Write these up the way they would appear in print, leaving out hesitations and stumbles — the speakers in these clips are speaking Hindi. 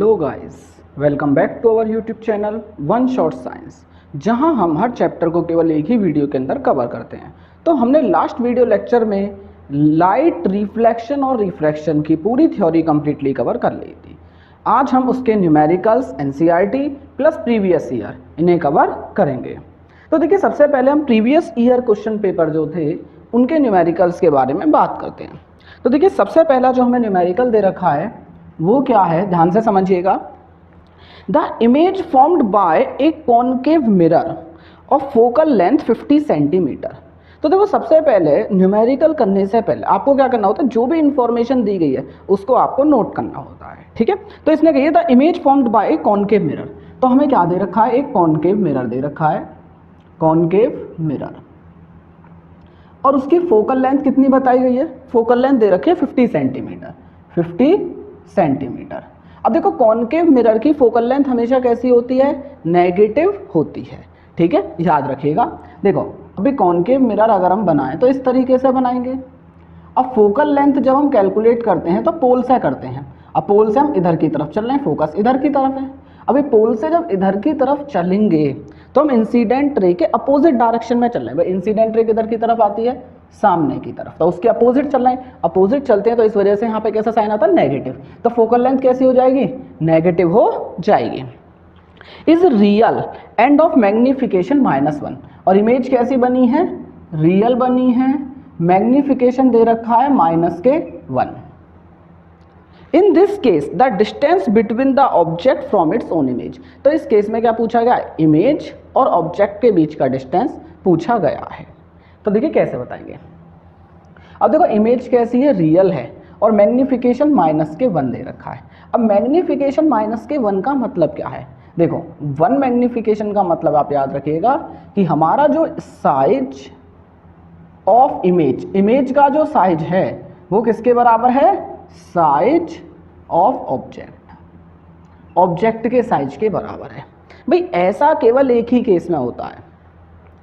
Hello guys, welcome back to our YouTube channel One Shot Science, जहां हम हर चैप्टर को केवल एक ही वीडियो के अंदर कवर करते हैं। तो हमने लास्ट वीडियो लेक्चर में लाइट रिफ्लेक्शन और रिफ्रैक्शन की पूरी थ्योरी कंप्लीटली कवर कर ली थी। आज हम उसके numericals, NCERT plus previous year इन्हें कवर करेंगे। तो देखिए, सबसे पहले हम प्रीवियस ईयर क्वेश्चन पेपर जो थे उनके न्यूमेरिकल्स के बारे में बात करते हैं। तो देखिए, सबसे पहला जो हमें न्यूमेरिकल दे रखा है वो क्या है, ध्यान से समझिएगा। The image formed by a concave mirror of focal length 50 centimetre. तो देखो, सबसे पहले न्यूमेरिकल करने से पहले आपको क्या करना होता है, जो भी इंफॉर्मेशन दी गई है उसको आपको नोट करना होता है, ठीक है। तो इसने कही the image formed by a concave mirror, तो हमें क्या दे रखा है, एक कॉन्केव मिरर दे रखा है, कॉन्केव मिरर, और उसकी फोकल लेंथ कितनी बताई गई है, फोकल लेंथ दे रखी है 50 सेंटीमीटर, 50 सेंटीमीटर। अब देखो, कॉन्केव मिरर की फोकल लेंथ हमेशा कैसी होती है, नेगेटिव होती है, ठीक है, याद रखिएगा। देखो, अभी कॉन्केव मिरर अगर हम बनाएं तो इस तरीके से बनाएंगे। अब फोकल लेंथ जब हम कैलकुलेट करते हैं तो पोल से करते हैं। अब पोल से हम इधर की तरफ चल रहे हैं, फोकस इधर की तरफ है। अभी पोल से जब इधर की तरफ चलेंगे तो हम इंसिडेंट रे के अपोजिट डायरेक्शन में चल रहे हैं। भाई, इंसिडेंट रे किधर की तरफ आती है, सामने की तरफ, तो उसके अपोजिट चल रहे हैं। अपोजिट चलते हैं तो इस वजह से यहाँ पे कैसा साइन आता है, नेगेटिव। तो फोकल लेंथ कैसी हो जाएगी, नेगेटिव हो जाएगी। Is real end of magnification -1, और इमेज कैसी बनी है, रियल बनी है, मैग्निफिकेशन दे रखा है -1। इन this case the distance between the object from its own image. तो इस केस में क्या पूछा गया, इमेज और ऑब्जेक्ट के बीच का डिस्टेंस पूछा गया है। तो देखिए कैसे बताएंगे। अब देखो, इमेज कैसी है, रियल है, और मैग्निफिकेशन -1 दे रखा है। अब मैग्निफिकेशन -1 का मतलब क्या है, देखो 1 मैग्निफिकेशन का मतलब आप याद रखिएगा कि हमारा जो साइज ऑफ इमेज, इमेज का जो साइज है वो किसके बराबर है, साइज ऑफ ऑब्जेक्ट, ऑब्जेक्ट के साइज के बराबर है। भाई, ऐसा केवल एक ही केस में होता है।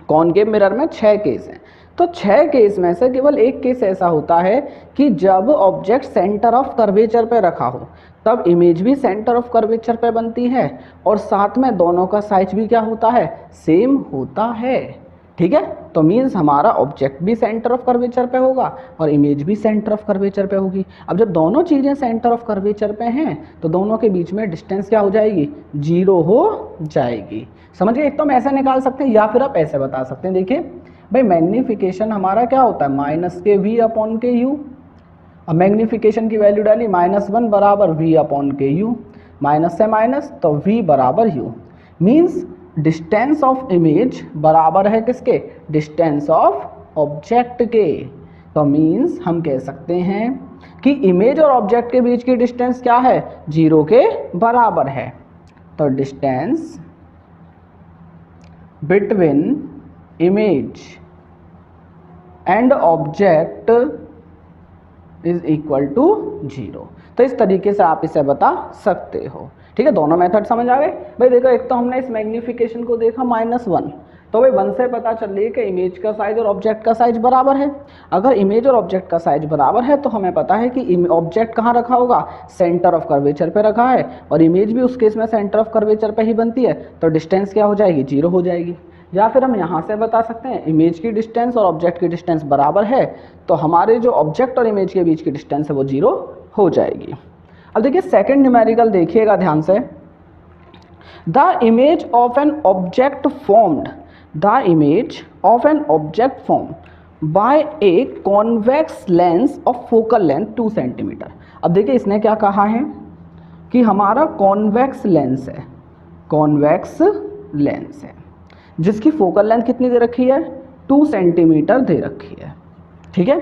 कॉन्केव मिरर में 6 केस हैं, तो 6 केस में से केवल एक केस ऐसा होता है कि जब ऑब्जेक्ट सेंटर ऑफ कर्वेचर पे रखा हो तब इमेज भी सेंटर ऑफ कर्वेचर पे बनती है, और साथ में दोनों का साइज भी क्या होता है, सेम होता है, ठीक है। तो मीन्स हमारा ऑब्जेक्ट भी सेंटर ऑफ कर्वेचर पे होगा और इमेज भी सेंटर ऑफ कर्वेचर पे होगी। अब जब दोनों चीज़ें सेंटर ऑफ कर्वेचर पे हैं तो दोनों के बीच में डिस्टेंस क्या हो जाएगी, 0 हो जाएगी। समझिए, एक तो हम ऐसे निकाल सकते हैं या फिर आप ऐसे बता सकते हैं। देखिए भाई, मैग्निफिकेशन हमारा क्या होता है, -kV/ku। अब मैग्निफिकेशन की वैल्यू डाली, -1 बराबर V/ku, माइनस से माइनस तो V बराबर u। Means distance of image बराबर है किसके, डिस्टेंस ऑफ ऑब्जेक्ट के। तो मीन्स हम कह सकते हैं कि इमेज और ऑब्जेक्ट के बीच की डिस्टेंस क्या है, 0 के बराबर है। तो distance between image and object is equal to 0। तो इस तरीके से आप इसे बता सकते हो, ठीक है। दोनों मेथड समझ आ गए। भाई देखो, एक तो हमने इस मैग्निफिकेशन को देखा -1, तो भाई 1 से पता चल रही है कि इमेज का साइज और ऑब्जेक्ट का साइज बराबर है। अगर इमेज और ऑब्जेक्ट का साइज बराबर है तो हमें पता है कि ऑब्जेक्ट कहाँ रखा होगा, सेंटर ऑफ कर्वेचर पे रखा है, और इमेज भी उस केस में सेंटर ऑफ कर्वेचर पे ही बनती है, तो डिस्टेंस क्या हो जाएगी, 0 हो जाएगी। या फिर हम यहाँ से बता सकते हैं, इमेज की डिस्टेंस और ऑब्जेक्ट की डिस्टेंस बराबर है तो हमारे जो ऑब्जेक्ट और इमेज के बीच की डिस्टेंस है वो 0 हो जाएगी। अब देखिए, सेकंड न्यूमेरिकल देखिएगा ध्यान से। The image of an object formed, the image of an object form by a convex lens of focal length 2 centimetre. अब देखिए, इसने क्या कहा है कि हमारा कॉन्वेक्स लेंस है, कॉन्वेक्स लेंस है जिसकी फोकल लेंथ कितनी दे रखी है, 2 सेंटीमीटर दे रखी है, ठीक है।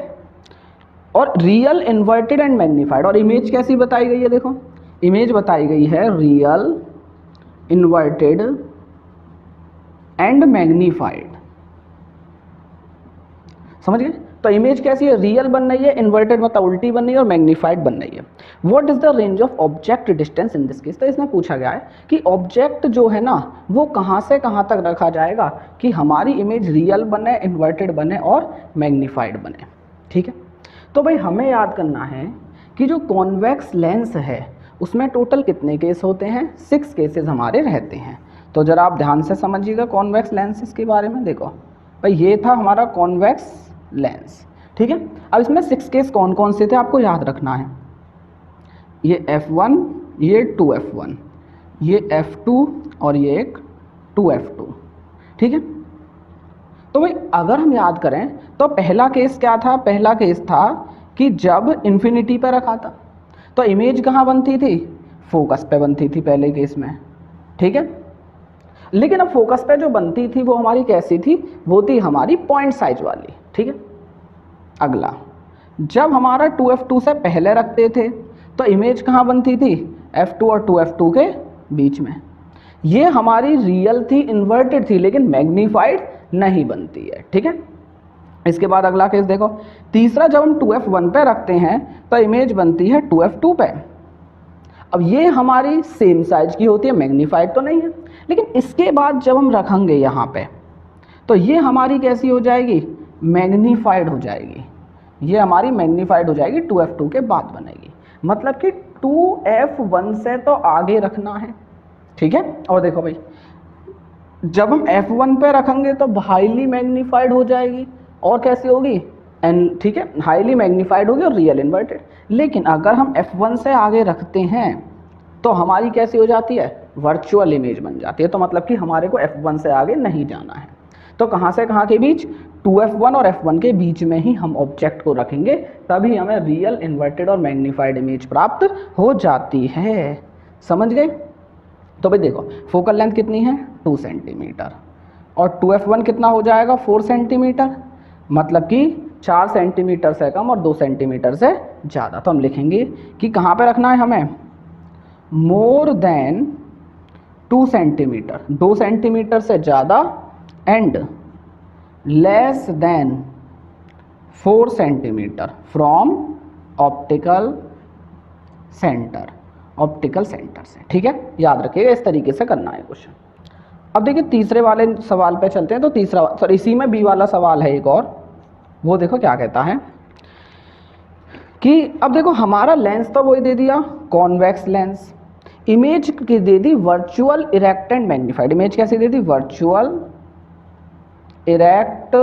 और रियल, इन्वर्टेड एंड मैग्नीफाइड, और इमेज कैसी बताई गई है, देखो इमेज बताई गई है रियल, इन्वर्टेड एंड मैग्नीफाइड। समझ गए। तो इमेज कैसी है, रियल बन रही है, इन्वर्टेड मतलब उल्टी बन रही है, और मैग्नीफाइड बन रही है। What is the range of object distance in this case. तो इसमें पूछा गया है कि ऑब्जेक्ट जो है ना वो कहाँ से कहाँ तक रखा जाएगा कि हमारी इमेज रियल बने, इन्वर्टेड बने और मैग्नीफाइड बने, ठीक है। तो भाई हमें याद करना है कि जो कॉन्वेक्स लेंस है उसमें टोटल कितने केस होते हैं, 6 केसेस हमारे रहते हैं। तो जरा आप ध्यान से समझिएगा कॉन्वेक्स लेंसेज के बारे में। देखो भाई ये था हमारा कॉन्वेक्स लेंस, ठीक है। अब इसमें 6 केस कौन कौन से थे आपको याद रखना है, ये F1, ये 2F1, ये F2 और ये एक 2F2, ठीक है। तो भाई अगर हम याद करें तो पहला केस क्या था, पहला केस था कि जब इन्फिनिटी पर रखा था तो इमेज कहाँ बनती थी, फोकस पे बनती थी पहले केस में, ठीक है। लेकिन अब फोकस पे जो बनती थी वो हमारी कैसी थी, वो थी हमारी पॉइंट साइज वाली, ठीक है। अगला, जब हमारा 2F2 से पहले रखते थे तो इमेज कहाँ बनती थी, F2 और 2F2 के बीच में। ये हमारी रियल थी, इन्वर्टेड थी, लेकिन मैग्नीफाइड नहीं बनती है, ठीक है। इसके बाद अगला केस देखो, तीसरा, जब हम 2F1 पे रखते हैं तो इमेज बनती है 2F2 पे। अब ये हमारी सेम साइज की होती है, मैग्नीफाइड तो नहीं है, लेकिन इसके बाद जब हम रखेंगे यहाँ पे तो ये हमारी कैसी हो जाएगी, मैग्नीफाइड हो जाएगी। ये हमारी मैग्नीफाइड हो जाएगी, 2F2 के बाद बनेगी। मतलब कि 2F1 से तो आगे रखना है, ठीक है। और देखो भाई जब हम F1 पे रखेंगे तो हाईली मैग्नीफाइड हो जाएगी, और कैसी होगी, एन, ठीक है, हाईली मैग्नीफाइड होगी और रियल इन्वर्टेड। लेकिन अगर हम F1 से आगे रखते हैं तो हमारी कैसी हो जाती है, वर्चुअल इमेज बन जाती है। तो मतलब कि हमारे को F1 से आगे नहीं जाना है। तो कहाँ से कहाँ के बीच, 2F1 और F1 के बीच में ही हम ऑब्जेक्ट को रखेंगे, तभी हमें रियल इन्वर्टेड और मैग्नीफाइड इमेज प्राप्त हो जाती है। समझ गए। तो भाई देखो फोकल लेंथ कितनी है, 2 सेंटीमीटर, और 2F1 कितना हो जाएगा, 4 सेंटीमीटर, मतलब कि 4 सेंटीमीटर से कम और 2 सेंटीमीटर से ज़्यादा। तो हम लिखेंगे कि कहाँ पे रखना है हमें, मोर देन 2 सेंटीमीटर, 2 सेंटीमीटर से ज़्यादा, and less than 4 centimetre from optical centre, optical centre से, ठीक है। याद रखिएगा इस तरीके से करना है क्वेश्चन। अब देखिए तीसरे वाले सवाल पे चलते हैं। तो तीसरा, सॉरी इसी में बी वाला सवाल है एक और, वो देखो क्या कहता है कि अब देखो हमारा लेंस तो वही दे दिया कॉन्वेक्स लेंस, इमेज की दे दी virtual erect and magnified. Image कैसी दे दी, virtual erect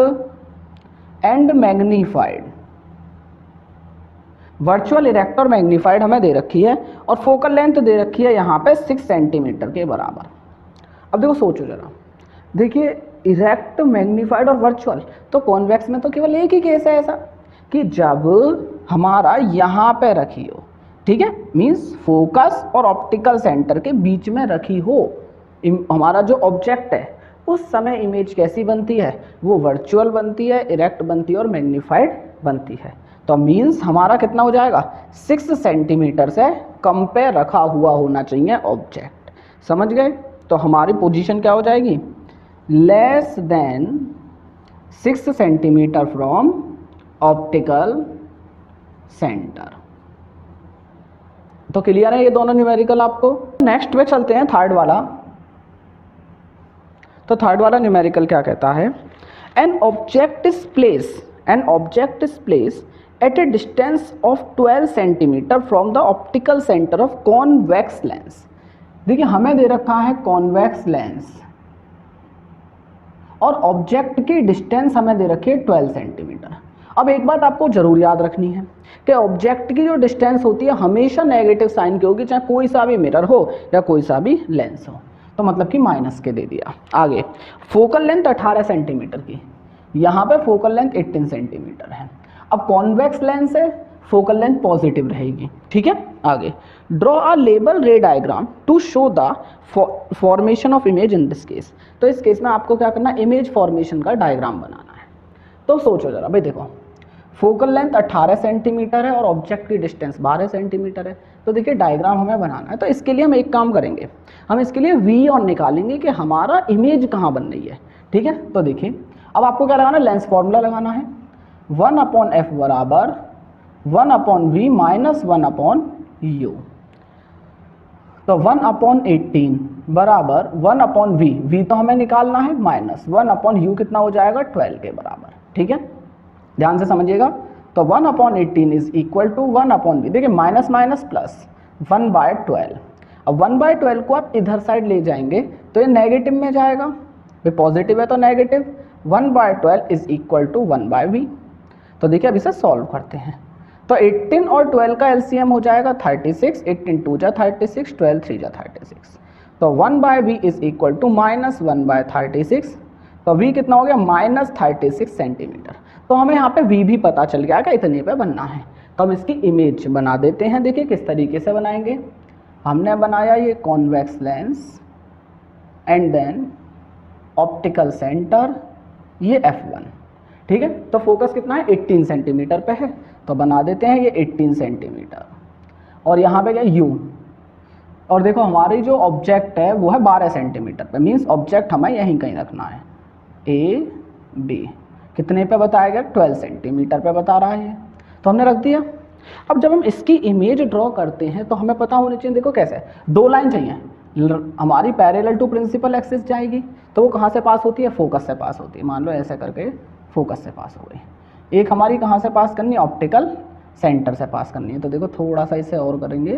and magnified. Virtual erect और मैग्नीफाइड हमें दे रखी है, और फोकल लेंथ दे रखी है यहाँ पे 6 सेंटीमीटर के बराबर। अब देखो सोचो जरा, देखिए इरेक्ट, मैग्नीफाइड और वर्चुअल, तो कॉन्वेक्स में तो केवल एक ही केस है ऐसा कि जब हमारा यहाँ पे रखी हो, ठीक है, मीन्स फोकस और ऑप्टिकल सेंटर के बीच में रखी हो हमारा जो ऑब्जेक्ट है, उस समय इमेज कैसी बनती है, वो वर्चुअल बनती है, इरेक्ट बनती है और मैग्नीफाइड बनती है। तो मीन्स हमारा कितना हो जाएगा, 6 सेंटीमीटर से कम पे रखा हुआ होना चाहिए ऑब्जेक्ट। समझ गए। तो हमारी पोजीशन क्या हो जाएगी, less than 6 centimetre from optical centre. तो क्लियर है ये दोनों न्यूमेरिकल आपको। नेक्स्ट पे चलते हैं, थर्ड वाला। तो थर्ड वाला न्यूमेरिकल क्या कहता है, an object is place at a distance of 12 centimetre from the optical centre of convex lens. देखिए हमें दे रखा है कॉन्वेक्स लेंस और ऑब्जेक्ट की डिस्टेंस हमें दे रखी है 12 सेंटीमीटर। अब एक बात आपको जरूर याद रखनी है कि ऑब्जेक्ट की जो डिस्टेंस होती है हमेशा नेगेटिव साइन की होगी, चाहे कोई सा भी मिरर हो या कोई सा भी लेंस हो। तो मतलब कि माइनस के दे दिया। आगे फोकल लेंथ 18 सेंटीमीटर की, यहाँ पे फोकल लेंथ 18 सेंटीमीटर है। अब कॉन्वेक्स लेंस है, फोकल लेंथ पॉजिटिव रहेगी, ठीक है। आगे draw a label ray diagram to show the formation of image in this case. तो इस केस में आपको क्या करना है, इमेज फॉर्मेशन का डायग्राम बनाना है। तो सोचो जरा भाई, देखो फोकल लेंथ 18 सेंटीमीटर है और ऑब्जेक्ट की डिस्टेंस 12 सेंटीमीटर है। तो देखिए डायग्राम हमें बनाना है, तो इसके लिए हम एक काम करेंगे, हम इसके लिए वी ऑन निकालेंगे कि हमारा इमेज कहाँ बन रही है, ठीक है। तो देखिए अब आपको क्या लगाना है, लेंस फॉर्मूला लगाना है, 1/f बराबर 1/v माइनस 1/u। तो 1/18 बराबर 1/v, v तो हमें निकालना है, माइनस 1/u कितना हो जाएगा, 12 के बराबर, ठीक है। ध्यान से समझिएगा। तो 1/18 इज इक्वल टू 1/v। देखिए माइनस माइनस प्लस, 1/12। अब 1/12 को आप इधर साइड ले जाएंगे तो ये नेगेटिव में जाएगा, भाई पॉजिटिव है तो negative. 1/12 is equal to 1/v। तो देखिए अब इसे सॉल्व करते हैं। तो 18 और 12 का एलसीएम हो जाएगा 36, 18 2 जा 36, 12 3 जा 36। तो 1/v इज इक्वल टू -1/36। तो v कितना हो गया -36 सेंटीमीटर। तो हमें यहाँ पे v भी पता चल गया कि इतने पे बनना है। तो हम इसकी इमेज बना देते हैं। देखिए किस तरीके से बनाएंगे। हमने बनाया ये convex lens and then optical centre, ये F1, ठीक है। तो फोकस कितना है 18 सेंटीमीटर पे है, तो बना देते हैं ये 18 सेंटीमीटर। और यहाँ पे क्या U, और देखो हमारी जो ऑब्जेक्ट है वो है 12 सेंटीमीटर पे, मीन्स ऑब्जेक्ट हमें यहीं कहीं रखना है। A B कितने पे बताया गया 12 सेंटीमीटर पे बता रहा है, तो हमने रख दिया। अब जब हम इसकी इमेज ड्रॉ करते हैं तो हमें पता होनी चाहिए, देखो कैसे, दो लाइन चाहिए, हमारी पैरेलल टू प्रिंसिपल एक्सिस जाएगी, तो वो कहाँ से पास होती है, फोकस से पास होती है। मान लो ऐसे करके फोकस से पास हो गई। एक हमारी कहाँ से पास करनी है, ऑप्टिकल सेंटर से पास करनी है। तो देखो थोड़ा सा इसे और करेंगे,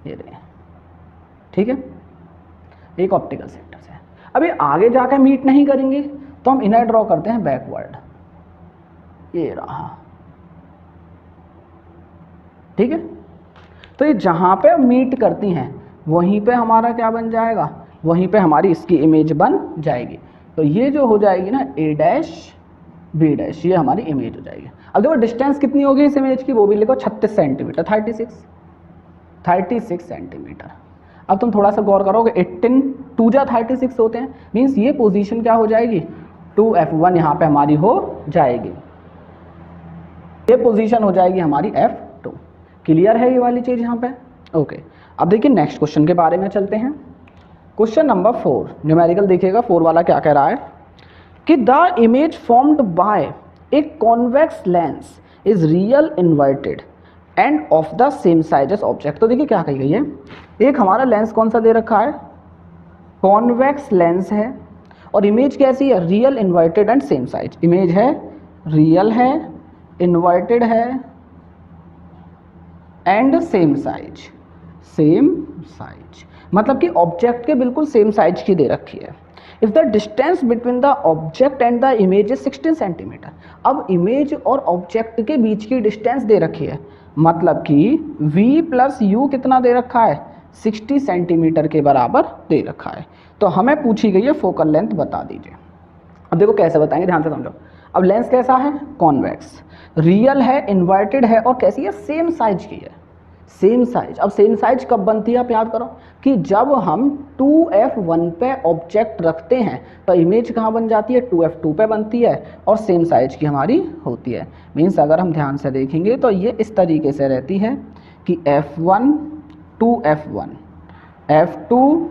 ये रहे, ठीक है, एक ऑप्टिकल सेंटर से। अभी आगे जाकर मीट नहीं करेंगे तो हम इन्हें ड्रॉ करते हैं बैकवर्ड, ये रहा, ठीक है। तो ये जहाँ पे मीट करती हैं वहीं पे हमारा क्या बन जाएगा, वहीं पे हमारी इसकी इमेज बन जाएगी। तो ये जो हो जाएगी ना A डैश B डैश, ये हमारी इमेज हो जाएगी। अब देखो डिस्टेंस कितनी होगी इस इमेज की, वो भी लिखो 36 सेंटीमीटर, 36 सेंटीमीटर। अब तुम थोड़ा सा गौर करोगे, 18 2 जा 36 होते हैं, मीन्स ये पोजीशन क्या हो जाएगी 2F1 यहाँ पे हमारी हो जाएगी, ये पोजीशन हो जाएगी हमारी F2। क्लियर है ये वाली चीज़ यहाँ पे, ओके। अब देखिए नेक्स्ट क्वेश्चन के बारे में चलते हैं। क्वेश्चन नंबर 4, न्यूमेरिकल देखिएगा 4 वाला क्या कह रहा है कि the image formed by a convex lens is real inverted and of the same size as object. तो देखिए क्या कही गई है, एक हमारा लेंस कौन सा दे रखा है, कॉन्वेक्स लेंस है, और इमेज कैसी है, real inverted and same size. Image है रियल है, इन्वर्टेड है एंड सेम साइज, मतलब कि ऑब्जेक्ट के बिल्कुल सेम साइज की दे रखी है। If the distance between the object and the image is 16 centimetre. अब इमेज और ऑब्जेक्ट के बीच की डिस्टेंस दे रखी है, मतलब कि v प्लस u कितना दे रखा है, 60 सेंटीमीटर के बराबर दे रखा है। तो हमें पूछी गई है फोकल लेंथ बता दीजिए। अब देखो कैसे बताएंगे, ध्यान से समझो। अब लेंस कैसा है, कॉन्वेक्स, रियल है, इन्वर्टेड है, और कैसी है, सेम साइज की है, सेम साइज। अब सेम साइज कब बनती है, आप याद करो कि जब हम 2F1 पे ऑब्जेक्ट रखते हैं तो इमेज कहाँ बन जाती है, 2F2 पे बनती है, और सेम साइज की हमारी होती है। मीन्स अगर हम ध्यान से देखेंगे तो ये इस तरीके से रहती है कि F1 2F1, F2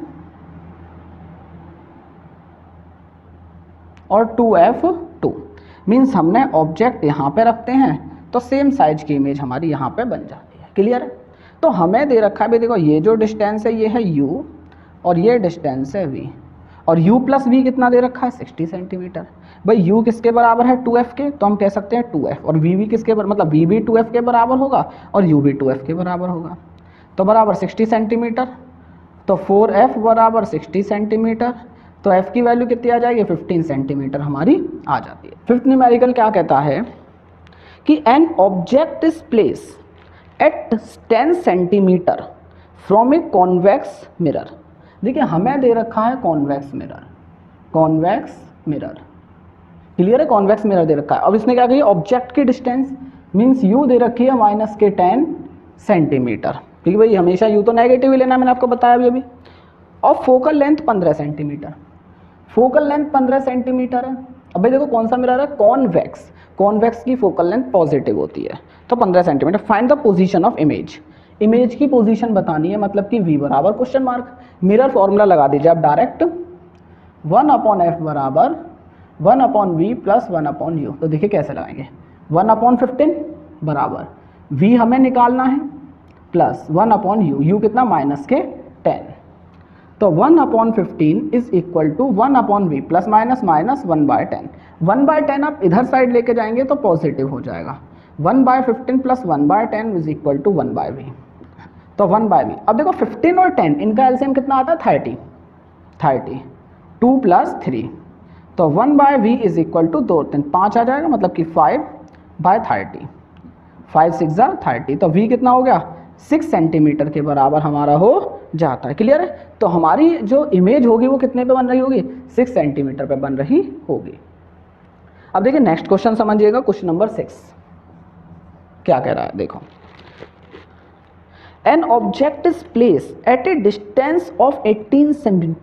और 2F2। मीन्स हमने ऑब्जेक्ट यहाँ पे रखते हैं तो सेम साइज की इमेज हमारी यहाँ पे बन जाती है। क्लियर है। तो हमें दे रखा है भाई, देखो ये जो डिस्टेंस है ये है u और ये डिस्टेंस है v, और u प्लस v कितना दे रखा है 60 सेंटीमीटर। भाई u किसके बराबर है 2f के, तो हम कह सकते हैं 2f, और v भी किसके बराबर, मतलब v भी 2f के बराबर होगा और u भी 2f के बराबर होगा, तो बराबर 60 सेंटीमीटर। तो 4f बराबर 60 सेंटीमीटर, तो f की वैल्यू कितनी आ जाएगी, 15 सेंटीमीटर हमारी आ जाती है। फिफ्थ न्यूमेरिकल क्या कहता है कि an object is place at 10 centimetre from a convex mirror. देखिए हमें दे रखा है कॉन्वेक्स मिरर, क्लियर है, कॉन्वेक्स मिरर दे रखा है। अब इसने क्या कही, ऑब्जेक्ट की डिस्टेंस मीन्स u दे रखी है -10 सेंटीमीटर, क्योंकि भाई हमेशा u तो नेगेटिव ही लेना, मैंने आपको बताया अभी। और focal length 15 centimetre, focal length 15 centimetre है। अब भाई देखो कौन सा मिरर है, कॉन्वेक्स, कॉन्वेक्स की फोकल लेंथ पॉजिटिव होती है, तो 15 centimetre. Find the position of image, image की पोजीशन बतानी है, मतलब कि v बराबर क्वेश्चन मार्क, मिरर फॉर्मूला लगा दीजिए आप डायरेक्ट, 1/f बराबर 1/v प्लस 1/u। तो देखिए कैसे लगाएंगे, 1/15 बराबर v हमें निकालना है प्लस 1/u, u कितना -10, तो 1/15 is equal to 1/v plus minus 1/10। 1/10 आप इधर साइड लेके जाएंगे तो पॉजिटिव हो जाएगा, 1/15 plus 1/10 is equal to 1/v। तो 1/v। अब देखो 15 और 10 इनका एलसीएम कितना आता है 30, 2 + 3, तो 1/v इज इक्वल टू 2 3 5 आ जाएगा, मतलब कि 5/30, 5 6 30, तो v कितना हो गया 6 सेंटीमीटर के बराबर हमारा हो जाता है। क्लियर है? तो हमारी जो इमेज होगी वो कितने पे बन रही होगी 6 सेंटीमीटर पे बन रही होगी। अब देखिए नेक्स्ट क्वेश्चन समझिएगा, क्वेश्चन नंबर 6 क्या कह रहा है, देखो। An object is placed at a distance of 18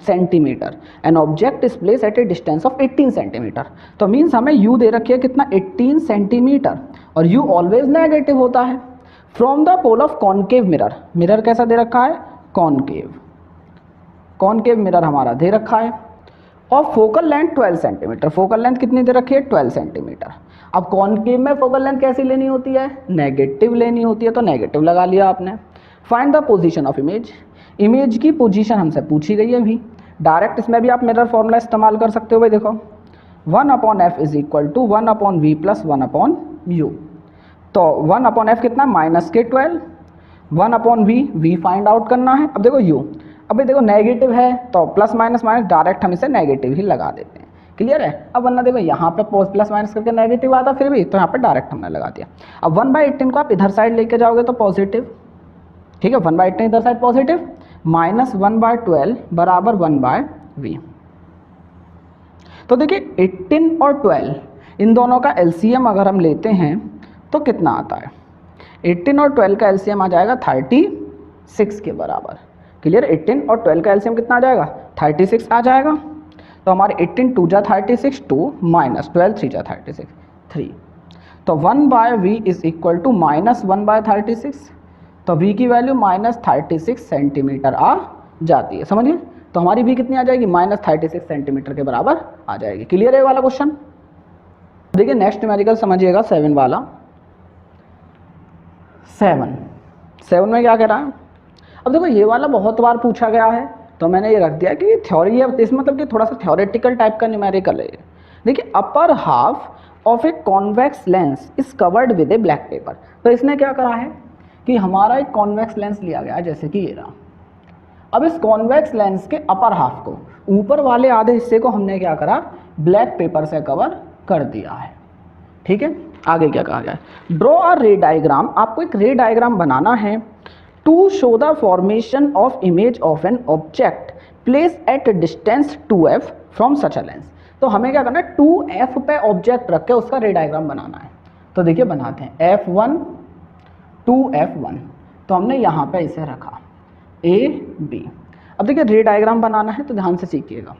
centimetre. An object is placed at a distance of 18 centimetre. तो मीन्स हमें u दे रखी है कितना 18 सेंटीमीटर, और u ऑलवेज नेगेटिव होता है। From the pole of concave mirror, mirror कैसा दे रखा है कॉनकेव, कॉनकेव मिरर हमारा दे रखा है। और focal length 12 centimetre, focal length कितनी दे रखी है 12 सेंटीमीटर। अब कॉनकेव में फोकल लेंथ कैसी लेनी होती है नेगेटिव लेनी होती है, तो नेगेटिव लगा लिया आपने। Find the position of image, image की पोजीशन हमसे पूछी गई है भी। डायरेक्ट इसमें भी आप मिरर फॉर्मूला इस्तेमाल कर सकते हो भाई, देखो 1/f is equal to 1/v plus 1/u। तो 1/f कितना -12, 1/v, v फाइंड आउट करना है। अब देखो u, अभी देखो नेगेटिव है तो प्लस माइनस माइनस डायरेक्ट हम इसे नेगेटिव ही लगा देते हैं। क्लियर है? अब वरना देखो यहाँ पे प्लस माइनस करके नेगेटिव आता फिर भी, तो यहाँ पे डायरेक्ट हमने लगा दिया। अब 1/18 को आप इधर साइड लेके जाओगे तो पॉजिटिव, ठीक है 1/18 इधर साइड पॉजिटिव, -1/12 बराबर 1/v। तो देखिए 18 और 12 इन दोनों का एलसीएम अगर हम लेते हैं तो कितना आता है, 18 और 12 का एलसीएम आ जाएगा 36 के बराबर। क्लियर? 18 और 12 का एलसीएम कितना आ जाएगा 36 आ जाएगा। तो हमारे 18 2 जा 36 2 -12 3 जा 36 3, तो 1/v इज इक्वल टू -1/36, तो v की वैल्यू -36 सेंटीमीटर आ जाती है। समझिए? तो हमारी v कितनी आ जाएगी -36 सेंटीमीटर के बराबर आ जाएगी। क्लियर है वाला क्वेश्चन? देखिए नेक्स्ट न्यूमेरिकल समझिएगा 7 वाला। 7 में क्या कह रहा है, अब देखो ये वाला बहुत बार पूछा गया है तो मैंने ये रख दिया कि थ्योरी है, इस मतलब कि थोड़ा सा थ्योरेटिकल टाइप का न्यूमेरिकल है। देखिए upper half of A convex lens is covered with A black pepper. तो इसने क्या करा है कि हमारा एक कॉन्वेक्स लेंस लिया गया है जैसे कि ये रहा। अब इस कॉन्वेक्स लेंस के अपर हाफ को, ऊपर वाले आधे हिस्से को हमने क्या करा ब्लैक पेपर से कवर कर दिया है। ठीक है? आगे क्या कहा गया है, ड्रॉ अ रे डायग्राम, आपको एक रे डायग्राम बनाना है to show the formation of image of an object place at distance 2f from such a lens. तो हमें क्या करना है 2f पे ऑब्जेक्ट रख के उसका रे डायग्राम बनाना है। तो देखिए बनाते हैं f1 2f1, तो हमने यहाँ पे इसे रखा a b। अब देखिए रे डायग्राम बनाना है तो ध्यान से सीखिएगा।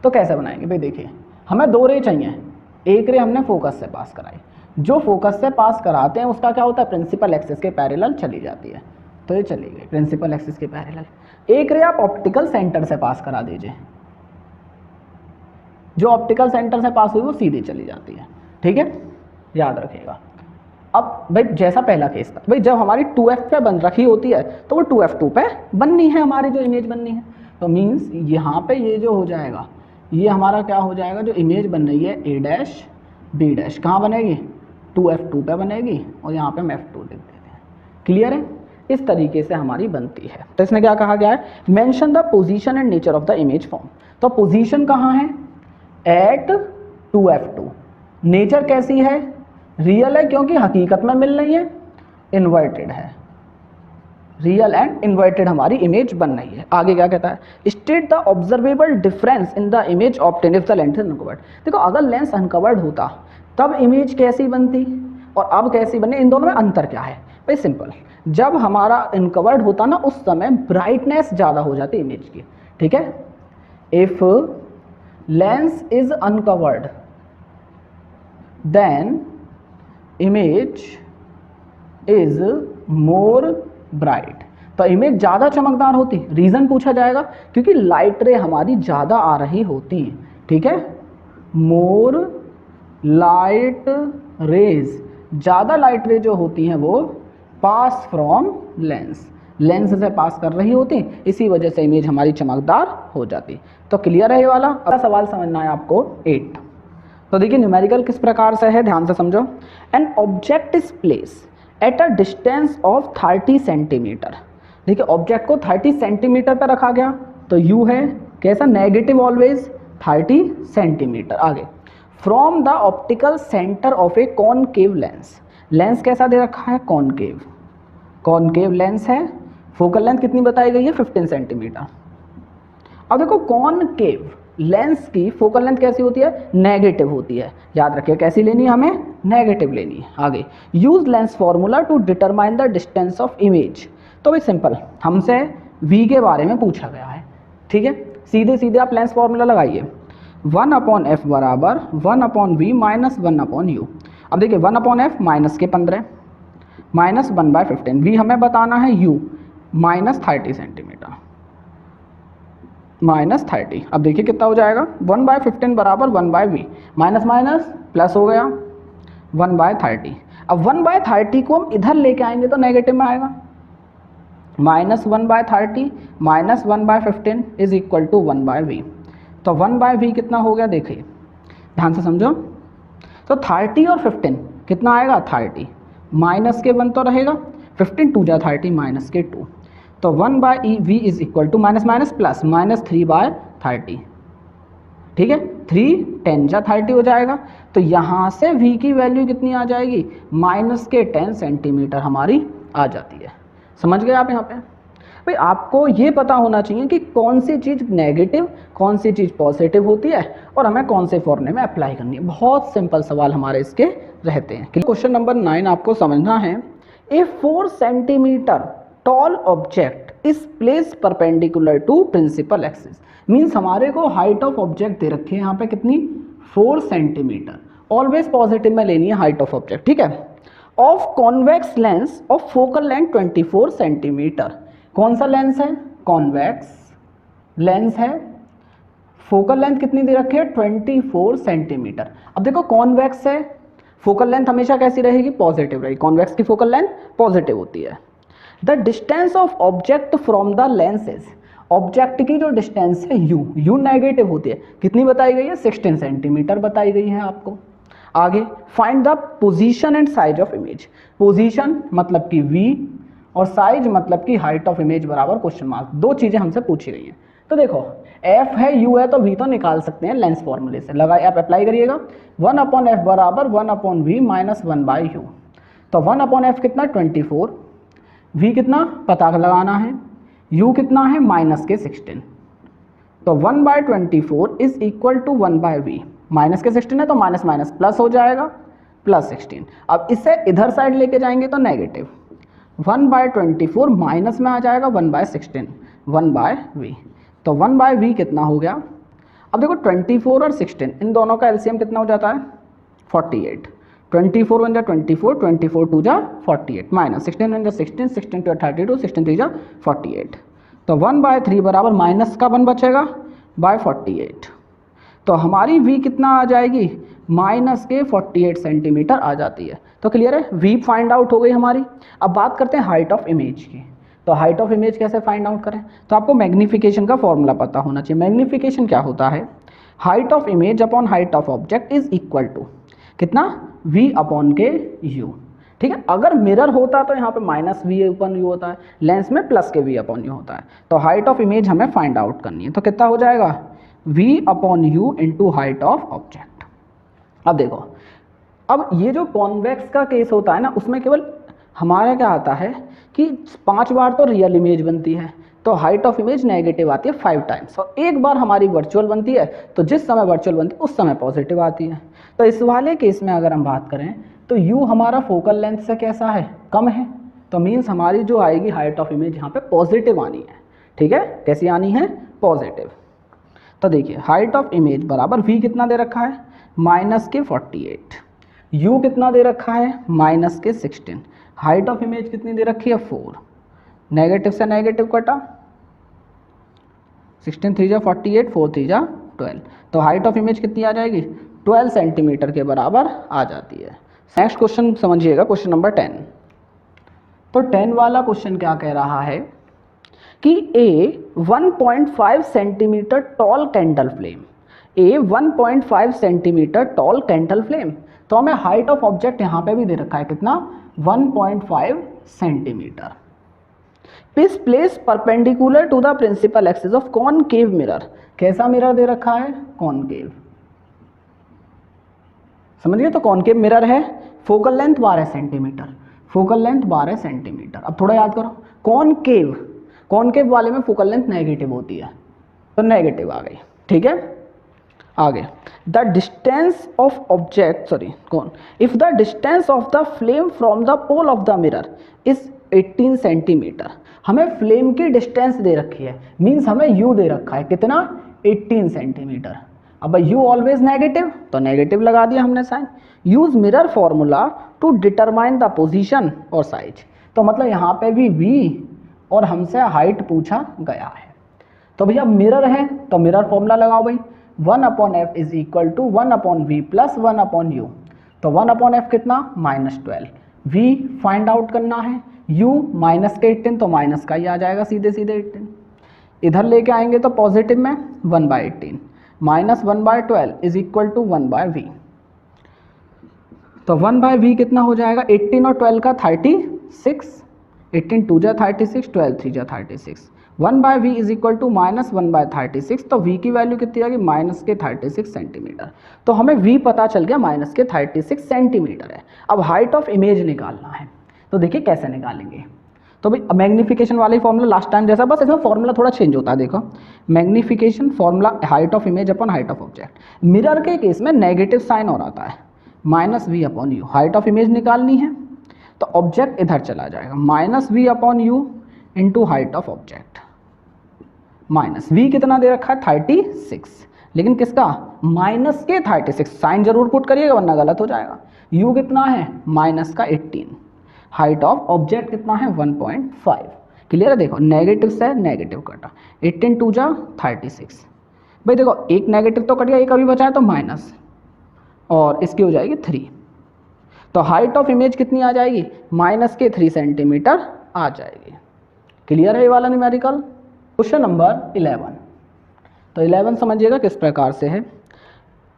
तो कैसे बनाएंगे भाई, देखिए हमें 2 रे चाहिए, एक रे हमने फोकस से पास कराई, जो फोकस से पास कराते हैं उसका क्या होता है प्रिंसिपल एक्सिस के पैरेलल चली जाती है, तो ये चली गई प्रिंसिपल एक्सिस के पैरेलल। एक रे आप ऑप्टिकल सेंटर से पास करा दीजिए, जो ऑप्टिकल सेंटर से पास हुई वो सीधी चली जाती है। ठीक है, याद रखिएगा। अब भाई जैसा पहला केस था, भाई जब हमारी 2f पे बन रखी होती है तो वो 2f2 पे बननी है, हमारी जो इमेज बननी है। तो मीन्स यहाँ पे ये जो हो जाएगा, ये हमारा क्या हो जाएगा, जो इमेज बन रही है a डैश b डैश कहाँ बनेगी 2f2 पे बनेगी, और यहाँ पे हम f2 लिख देते हैं। क्लियर है? इस तरीके से हमारी बनती है। तो इसमें क्या कहा गया है, mention the position and nature of the image form. तो पोजीशन कहाँ है एट 2f2, नेचर कैसी है रियल है, क्योंकि हकीकत में मिल रही है, इन्वर्टेड है, रियल एंड इन्वर्टेड हमारी इमेज बन रही है। आगे क्या कहता है, state the observable difference in the image obtain if the lens is uncovered. देखो अगर लेंस अनकवर्ड होता तब इमेज कैसी बनती और अब कैसी बनी, इन दोनों में अंतर क्या है भाई, सिंपल। जब हमारा अनकवर्ड होता ना उस समय ब्राइटनेस ज़्यादा हो जाती इमेज की। ठीक है, if lens is uncovered then image is more bright, तो इमेज ज़्यादा चमकदार होती। रीज़न पूछा जाएगा क्योंकि लाइट रे हमारी ज़्यादा आ रही होती हैं। ठीक है, मोर लाइट रेज, ज़्यादा लाइट रे जो होती हैं वो पास फ्रॉम लेंस, लेंस से पास कर रही होती, इसी वजह से इमेज हमारी चमकदार हो जाती। तो क्लियर है ये वाला। अगला सवाल समझना है आपको 8। तो देखिए न्यूमेरिकल किस प्रकार से है, ध्यान से समझो। An object is place at a distance of 30 centimetre. देखिए ऑब्जेक्ट को 30 सेंटीमीटर पर रखा गया, तो u है कैसा, नेगेटिव ऑलवेज 30 सेंटीमीटर। आगे, from the optical centre of A concave lens, lens कैसा दे रखा है, कॉनकेव, कॉनकेव लेंस है, फोकल लेंथ कितनी बताई गई है, 15 सेंटीमीटर। अब देखो कॉनकेव लेंस की फोकल लेंथ कैसी होती है, नेगेटिव होती है, याद रखिए कैसी लेनी है, हमें नेगेटिव लेनी है। आगे, use lens formula to determine the distance of image. तो भाई सिंपल, हमसे v के बारे में पूछा गया है, ठीक है, सीधे सीधे आप लेंस फॉर्मूला लगाइए, 1/f बराबर 1/v माइनस 1/u। अब देखिए 1/f माइनस के 15 माइनस 1/15, v हमें बताना है u माइनस 30 सेंटीमीटर, माइनस 30। अब देखिए कितना हो जाएगा, 1/15 बराबर 1/v, माइनस माइनस प्लस हो गया 1/30। अब 1/30 को हम इधर लेके आएंगे तो नेगेटिव में आएगा, minus 1/30 minus 1/15 is equal to 1/v। तो 1/v कितना हो गया, देखिए ध्यान से समझो, तो 30 और 15 कितना आएगा, 30 माइनस के 1 तो रहेगा, 15 2 जा 30 माइनस के 2, तो 1/v is equal to minus minus plus minus 3/30, ठीक है, 3 10 जा 30 हो जाएगा। तो यहाँ से v की वैल्यू कितनी आ जाएगी, माइनस के 10 सेंटीमीटर हमारी आ जाती है। समझ गए आप यहाँ पे। भाई आपको ये पता होना चाहिए कि कौन सी चीज़ नेगेटिव कौन सी चीज़ पॉजिटिव होती है और हमें कौन से फॉर्मूले में अप्लाई करनी है। बहुत सिंपल सवाल हमारे इसके रहते हैं। क्वेश्चन नंबर 9 आपको समझना है, a 4 centimetre tall object is place perpendicular to principal axis. Means हमारे को हाइट ऑफ ऑब्जेक्ट दे रखी है यहाँ पे कितनी, 4 सेंटीमीटर, ऑलवेज पॉजिटिव में लेनी है हाइट ऑफ ऑब्जेक्ट, ठीक है, of convex lens of focal length 24 centimetre. कौन सा लेंस है, कॉन्वेक्स लेंस है, फोकल लेंथ कितनी दे रखी है, 24 सेंटीमीटर। अब देखो कॉन्वेक्स है, फोकल लेंथ हमेशा कैसी रहेगी, पॉजिटिव रहेगी, कॉन्वेक्स की फोकल लेंथ पॉजिटिव होती है। The distance of object from the lenses, object की जो डिस्टेंस है u नेगेटिव होती है, कितनी बताई गई है, 16 सेंटीमीटर बताई गई है आपको। आगे, find the position and size of image, position मतलब कि v और साइज मतलब कि हाइट ऑफ इमेज बराबर क्वेश्चन मार्क, दो चीजें हमसे पूछी गई हैं। तो देखो f है u है तो v तो निकाल सकते हैं लेंस फॉर्मूले से, लगाए आप अप्लाई करिएगा, 1/f बराबर 1/v माइनस 1/u। तो 1/f कितना, 24, v कितना पता लगाना है, u कितना है माइनस के 16, तो 1/24 is equal to 1/v, minus के 16 है तो माइनस माइनस प्लस हो जाएगा, प्लस 16। अब इसे इधर साइड लेके जाएंगे तो नेगेटिव, 1/24 माइनस में आ जाएगा 1/16, 1/v, तो 1/v कितना हो गया। अब देखो 24 और 16 इन दोनों का एलसीएम कितना हो जाता है, 48, 24 1 जा 24, 24 2 जा 48, माइनस 16 1 जा 16, 16 2 32, 16 3 जा 48, तो 1/3 बराबर माइनस का 1 बचेगा बाय 48, तो हमारी v कितना आ जाएगी, माइनस के 48 सेंटीमीटर आ जाती है। तो क्लियर है, v फाइंड आउट हो गई हमारी। अब बात करते हैं हाइट ऑफ इमेज की। तो हाइट ऑफ इमेज कैसे फाइंड आउट करें, तो आपको मैग्नीफिकेशन का फॉर्मूला पता होना चाहिए। मैग्नीफिकेशन क्या होता है, height of image upon height of object is equal to कितना, v अपॉन के u, ठीक है। अगर मिरर होता तो यहाँ पे माइनस v अपॉन u होता है, लेंस में प्लस के v अपॉन u होता है। तो हाइट ऑफ इमेज हमें फाइंड आउट करनी है, तो कितना हो जाएगा, v upon u into height of object. अब देखो, अब ये जो कॉन्वेक्स का केस होता है ना, उसमें केवल हमारा क्या आता है कि 5 बार तो रियल इमेज बनती है, तो हाइट ऑफ इमेज नेगेटिव आती है 5 टाइम्स, और एक बार हमारी वर्चुअल बनती है, तो जिस समय वर्चुअल बनती है उस समय पॉजिटिव आती है। तो इस वाले केस में अगर हम बात करें तो u हमारा फोकल लेंथ से कैसा है, कम है, तो मीन्स हमारी जो आएगी हाइट ऑफ इमेज यहाँ पे पॉजिटिव आनी है, ठीक है। कैसी आनी है, पॉजिटिव। तो देखिए हाइट ऑफ इमेज बराबर v कितना दे रखा है, माइनस के 48, u कितना दे रखा है, माइनस के 16, हाइट ऑफ इमेज कितनी दे रखी है, 4, नेगेटिव से नेगेटिव कटा, 16 3 जा 48, 4 3 जा 12, तो हाइट ऑफ इमेज कितनी आ जाएगी, 12 सेंटीमीटर के बराबर आ जाती है। नेक्स्ट क्वेश्चन समझिएगा, क्वेश्चन नंबर 10। तो 10 वाला क्वेश्चन क्या कह रहा है कि ए 1.5 सेंटीमीटर टॉल कैंडल फ्लेम ए 1.5 सेंटीमीटर टॉल कैंडल फ्लेम। तो हमें हाइट ऑफ ऑब्जेक्ट यहाँ पे भी दे रखा है कितना, 1.5 centimetre. Is place perpendicular to the principal axis of concave mirror. कैसा मिरर दे रखा है, कॉनकेव, समझिए। तो कॉनकेव मिरर है, focal length 12 centimetre, focal length 12 centimetre. अब थोड़ा याद करो, कॉनकेव, कॉनकेव वाले में फोकल लेंथ नेगेटिव होती है, तो नेगेटिव आ गई, ठीक है। आगे, the distance of object, sorry कौन, if the distance of the flame from the pole of the mirror is 18 centimetre. हमें फ्लेम की डिस्टेंस दे रखी है, मीन्स हमें यू दे रखा है कितना, 18 सेंटीमीटर। अब यू ऑलवेज नेगेटिव, तो नेगेटिव लगा दिया हमने sign. Use mirror formula to determine the position और साइज। तो मतलब यहाँ पे भी v और हमसे हाइट पूछा गया है। तो भैया मिरर है तो मिरर फॉर्मूला लगाओ भाई, 1/f is equal to 1/v plus 1/u। तो 1/f कितना, -12। v फाइंड आउट करना है, u माइनस के 18, तो माइनस का ही आ जाएगा सीधे सीधे 18। इधर लेके आएंगे तो पॉजिटिव में 1/18 minus 1/12 is equal to 1/v। तो 1/v कितना हो जाएगा, 18 और 12 का 36, 18 2 जा 36, 12 3 जा 36। 1/v is equal to -1/36। तो v की वैल्यू कितनी आ गई, माइनस के 36 सेंटीमीटर। तो हमें v पता चल गया माइनस के 36 सेंटीमीटर है। अब हाइट ऑफ इमेज निकालना है, तो देखिए कैसे निकालेंगे। तो भाई मैग्नीफिकेशन वाला ही फॉर्मूला लास्ट टाइम जैसा, बस इसमें फॉर्मूला थोड़ा चेंज होता है। देखो magnification formula height of image upon height of object. Mirror के केस में नेगेटिव साइन और आता है, -v/u। हाइट ऑफ इमेज निकालनी है तो ऑब्जेक्ट इधर चला जाएगा, -v/u into height of object. Minus v कितना दे रखा है, 36, लेकिन किसका, माइनस के 36। साइन जरूर पुट करिएगा वरना गलत हो जाएगा। u कितना है, माइनस का 18। हाइट ऑफ ऑब्जेक्ट कितना है, 1.5। क्लियर है, देखो नेगेटिव से नेगेटिव कटा, 18 2 जा 36। भाई देखो एक नेगेटिव तो कट गया, एक अभी बचा है तो माइनस, और इसकी हो जाएगी 3। तो हाइट ऑफ इमेज कितनी आ जाएगी, माइनस के 3 सेंटीमीटर आ जाएगी। क्लियर है ये वाला न्यूमेरिकल। Question number 11। तो 11 समझिएगा किस प्रकार से है।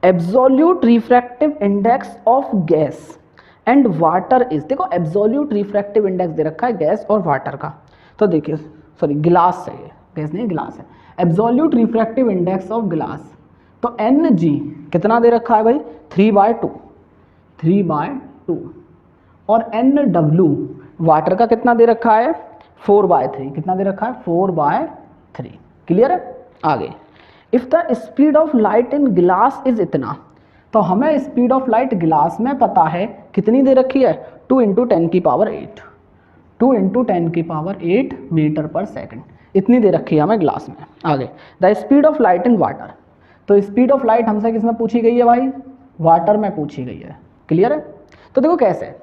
Absolute refractive index of gas and water is, देखो एब्सोल्यूट रिफ्रैक्टिव इंडेक्स दे रखा है गैस और वाटर का। तो देखिए, सॉरी ग्लास है, ये गैस नहीं ग्लास है। Absolute refractive index of glass, तो Ng कितना दे रखा है भाई, 3/2, 3/2। और Nw वाटर का कितना दे रखा है, 4/3। कितना दे रखा है, 4/3। क्लियर है। आगे, if the speed of light in glass is इतना, तो हमें स्पीड ऑफ लाइट ग्लास में पता है कितनी दे रखी है, 2 × 10⁸, 2 × 10⁸ मीटर पर सेकंड, इतनी दे रखी है हमें ग्लास में। आगे, the speed of light in water, तो स्पीड ऑफ लाइट हमसे किस में पूछी गई है भाई, वाटर में पूछी गई है। क्लियर है। तो देखो कैसे,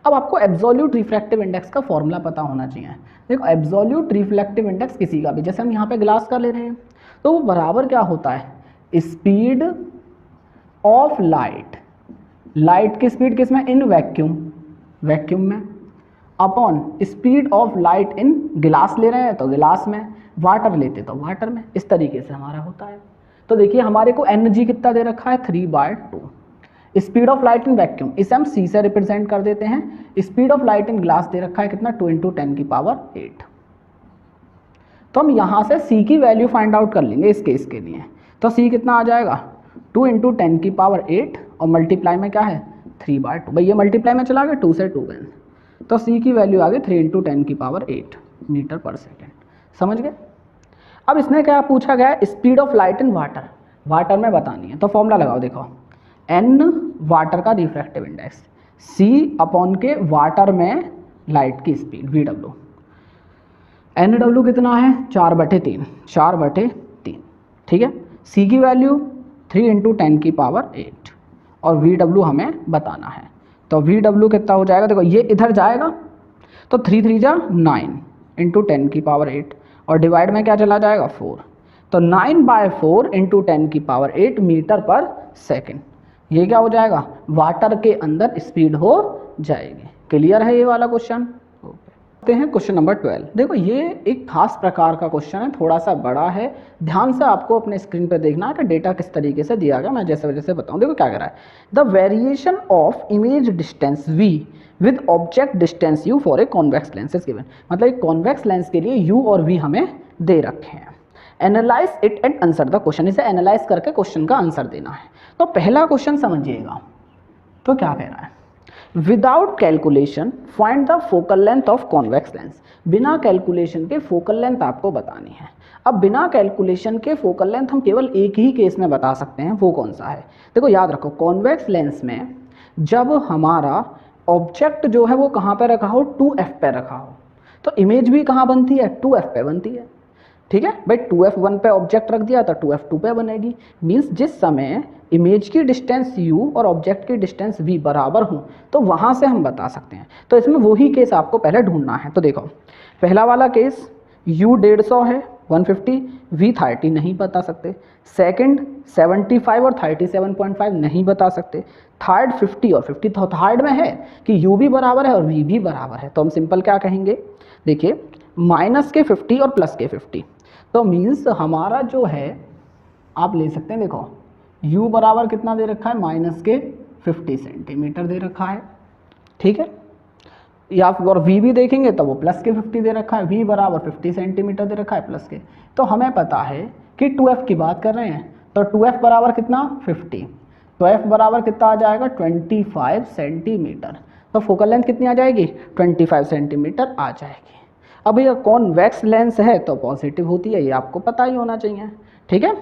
अब आपको एब्सोल्यूट रिफ्रैक्टिव इंडेक्स का फॉर्मूला पता होना चाहिए। देखो एब्सोल्यूट रिफ्लेक्टिव इंडेक्स किसी का भी, जैसे हम यहाँ पे ग्लास का ले रहे हैं, तो वो बराबर क्या होता है, स्पीड ऑफ लाइट, लाइट की स्पीड किस में, इन वैक्यूम, वैक्यूम में, अपॉन स्पीड ऑफ लाइट इन गिलास ले रहे हैं तो गिलास में, वाटर लेते तो वाटर में। इस तरीके से हमारा होता है। तो देखिए हमारे को Ng कितना दे रखा है, 3/2। Speed of light in vacuum, इसे हम C से रिप्रेजेंट कर देते हैं। Speed of light in glass दे रखा है कितना, 2 × 10⁸। तो हम यहाँ से C की वैल्यू फाइंड आउट कर लेंगे इस केस के लिए। तो C कितना आ जाएगा, 2 × 10⁸, और मल्टीप्लाई में क्या है, 3/2। भाई ये मल्टीप्लाई में चला गया, 2 से 2 गए, तो C की वैल्यू आ गई 3 × 10⁸ मीटर पर सेकेंड। समझ गए। अब इसने क्या पूछा गया, speed of light in water, water में बतानी है। तो फॉर्मूला लगाओ, देखो N वाटर का रिफ्रैक्टिव इंडेक्स, C/के वाटर में लाइट की स्पीड VW। Nw कितना है, 4/3, 4/3। ठीक है। C की वैल्यू 3 × 10⁸, और VW हमें बताना है। तो VW कितना हो जाएगा, देखो ये इधर जाएगा तो 3 3 जा 9 × 10⁸, और डिवाइड में क्या चला जाएगा, 4। तो 9/4 × 10⁸ मीटर पर सेकेंड। ये क्या हो जाएगा, वाटर के अंदर स्पीड हो जाएगी। क्लियर है ये वाला क्वेश्चन। हैं क्वेश्चन नंबर 12। देखो ये एक खास प्रकार का क्वेश्चन है, थोड़ा सा बड़ा है, ध्यान से आपको अपने स्क्रीन पे देखना है कि डेटा किस तरीके से दिया गया। मैं जैसे वजह से बताऊं, देखो क्या कह रहा है, the variation of image distance v with object distance u for a convex lens is given. मतलब एक कॉन्वेक्स लेंस के लिए u और v हमें दे रखे हैं। Analyse it and answer the question, इसे एनालाइज करके क्वेश्चन का आंसर देना है। तो पहला क्वेश्चन समझिएगा, तो क्या कह रहा है, without calculation find the focal length of convex lens. बिना कैलकुलेशन के फोकल लेंथ आपको बतानी है। अब बिना कैलकुलेशन के फोकल लेंथ हम केवल एक ही केस में बता सकते हैं, वो कौन सा है। देखो याद रखो, कॉन्वेक्स लेंस में जब हमारा ऑब्जेक्ट जो है वो कहाँ पे रखा हो, 2f पे रखा हो, तो इमेज भी कहाँ बनती है, 2f पे बनती है। ठीक है भाई, 2f 1 पे ऑब्जेक्ट रख दिया तो 2f 2 पे बनेगी। मीन्स जिस समय इमेज की डिस्टेंस u और ऑब्जेक्ट की डिस्टेंस v बराबर हो तो वहाँ से हम बता सकते हैं। तो इसमें वही केस आपको पहले ढूंढना है। तो देखो पहला वाला केस u 150 है, 150, v 30 नहीं बता सकते। सेकंड 75 और 37.5 नहीं बता सकते। थर्ड 50 और 50, तो थर्ड में है कि u भी बराबर है और v भी बराबर है। तो हम सिंपल क्या कहेंगे, देखिए माइनस के 50 और प्लस के 50, तो मीन्स हमारा जो है आप ले सकते हैं, देखो u बराबर कितना दे रखा है, माइनस के 50 सेंटीमीटर दे रखा है। ठीक है, या और v भी देखेंगे तो वो प्लस के 50 दे रखा है, v बराबर 50 सेंटीमीटर दे रखा है प्लस के। तो हमें पता है कि 2f की बात कर रहे हैं, तो 2f बराबर कितना 50, तो f बराबर कितना आ जाएगा 25 सेंटीमीटर। तो फोकल लेंथ कितनी आ जाएगी, 25 सेंटीमीटर आ जाएगी। अब ये कॉन्वेक्स लेंस है तो पॉजिटिव होती है, ये आपको पता ही होना चाहिए। ठीक है,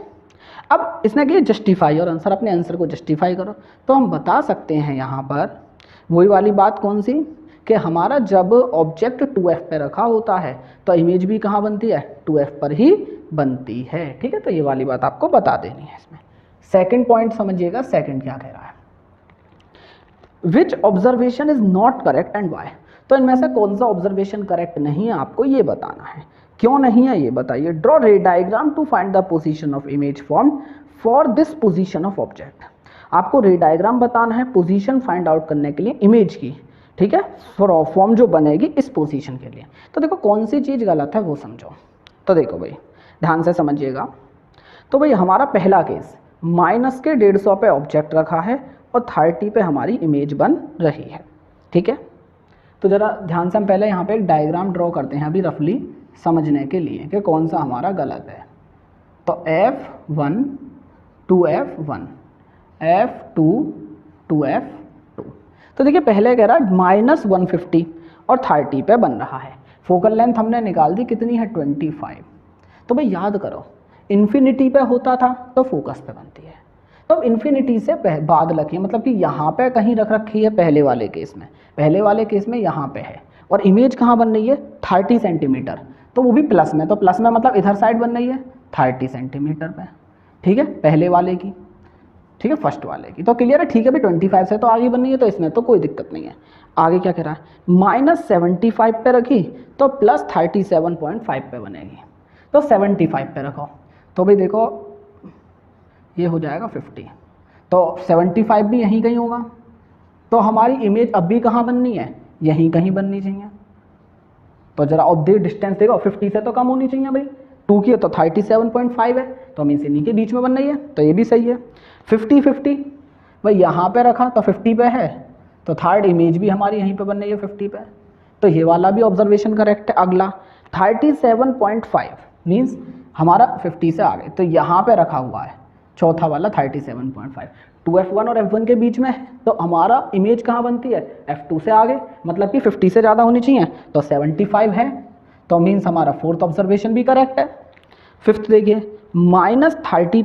अब इसने किया जस्टिफाई और आंसर, अपने आंसर को जस्टिफाई करो। तो हम बता सकते हैं यहाँ पर वही वाली बात, कौन सी, कि हमारा जब ऑब्जेक्ट 2f पे रखा होता है तो इमेज भी कहाँ बनती है, 2f पर ही बनती है। ठीक है, तो ये वाली बात आपको बता देनी है इसमें। सेकंड पॉइंट समझिएगा, सेकंड क्या कह रहा है, which observation is not correct and why. तो इनमें से कौन सा ऑब्जर्वेशन करेक्ट नहीं है आपको ये बताना है, क्यों नहीं है ये बताइए। Draw ray diagram to find the position of image form for this position of object. आपको रे डायग्राम बताना है पोजीशन फाइंड आउट करने के लिए इमेज की। ठीक है, फॉर्म जो बनेगी इस पोजीशन के लिए। तो देखो कौन सी चीज़ गलत है वो समझो। तो देखो भाई ध्यान से समझिएगा। तो भाई हमारा पहला केस माइनस के 150 पे ऑब्जेक्ट रखा है और 30 पे हमारी इमेज बन रही है। ठीक है, तो ज़रा ध्यान से हम पहले यहाँ पे एक डायग्राम ड्रॉ करते हैं अभी रफली समझने के लिए कि कौन सा हमारा गलत है। तो F1 2F1 F2 2F2। तो देखिए पहले कह रहा है माइनस 150 और 30 पे बन रहा है। फोकल लेंथ हमने निकाल दी, कितनी है 25। तो भाई याद करो इन्फिनिटी पे होता था तो फोकस पे बनती है, तो इन्फिनिटी से बाद लखी, मतलब कि यहाँ पे कहीं रख रखी है पहले वाले केस में, पहले वाले केस में यहाँ पे है, और इमेज कहाँ बन रही है 30 सेंटीमीटर, तो वो भी प्लस में, तो प्लस में मतलब इधर साइड बन रही है 30 सेंटीमीटर पे। ठीक है, पहले वाले की, ठीक है फर्स्ट वाले की। तो क्लियर है, ठीक है भाई 25 से तो आगे बन रही है, तो इसमें तो कोई दिक्कत नहीं है। आगे क्या कह रहा है, माइनस 75 पे रखी तो प्लस 37.5 पे बनेगी, तो 75 पे रखो। तो भाई देखो ये हो जाएगा 50, तो 75 भी यहीं कहीं होगा, तो हमारी इमेज अब भी कहाँ बननी है, यहीं कहीं बननी चाहिए। तो जरा ऑब्जेक्ट डिस्टेंस देखो 50 से तो कम होनी चाहिए भाई, 2 की है तो 37.5 है, तो हम इसे इन्हीं के बीच में बन रही है, तो ये भी सही है। 50 भाई यहाँ पे रखा तो 50 पे है, तो थर्ड इमेज भी हमारी यहीं पे बन रही है 50 पे, तो ये वाला भी ऑब्जर्वेशन करेक्ट है। अगला 37.5 मीन्स हमारा 50 से आगे, तो यहाँ पे रखा हुआ है चौथा वाला 37.5, 2F1 और F1 के बीच में है, तो हमारा इमेज कहाँ बनती है F2 से आगे, मतलब कि 50 से ज़्यादा होनी चाहिए, तो 75 है, तो मीन्स हमारा फोर्थ ऑब्जर्वेशन भी करेक्ट है। फिफ्थ देखिए माइनस 30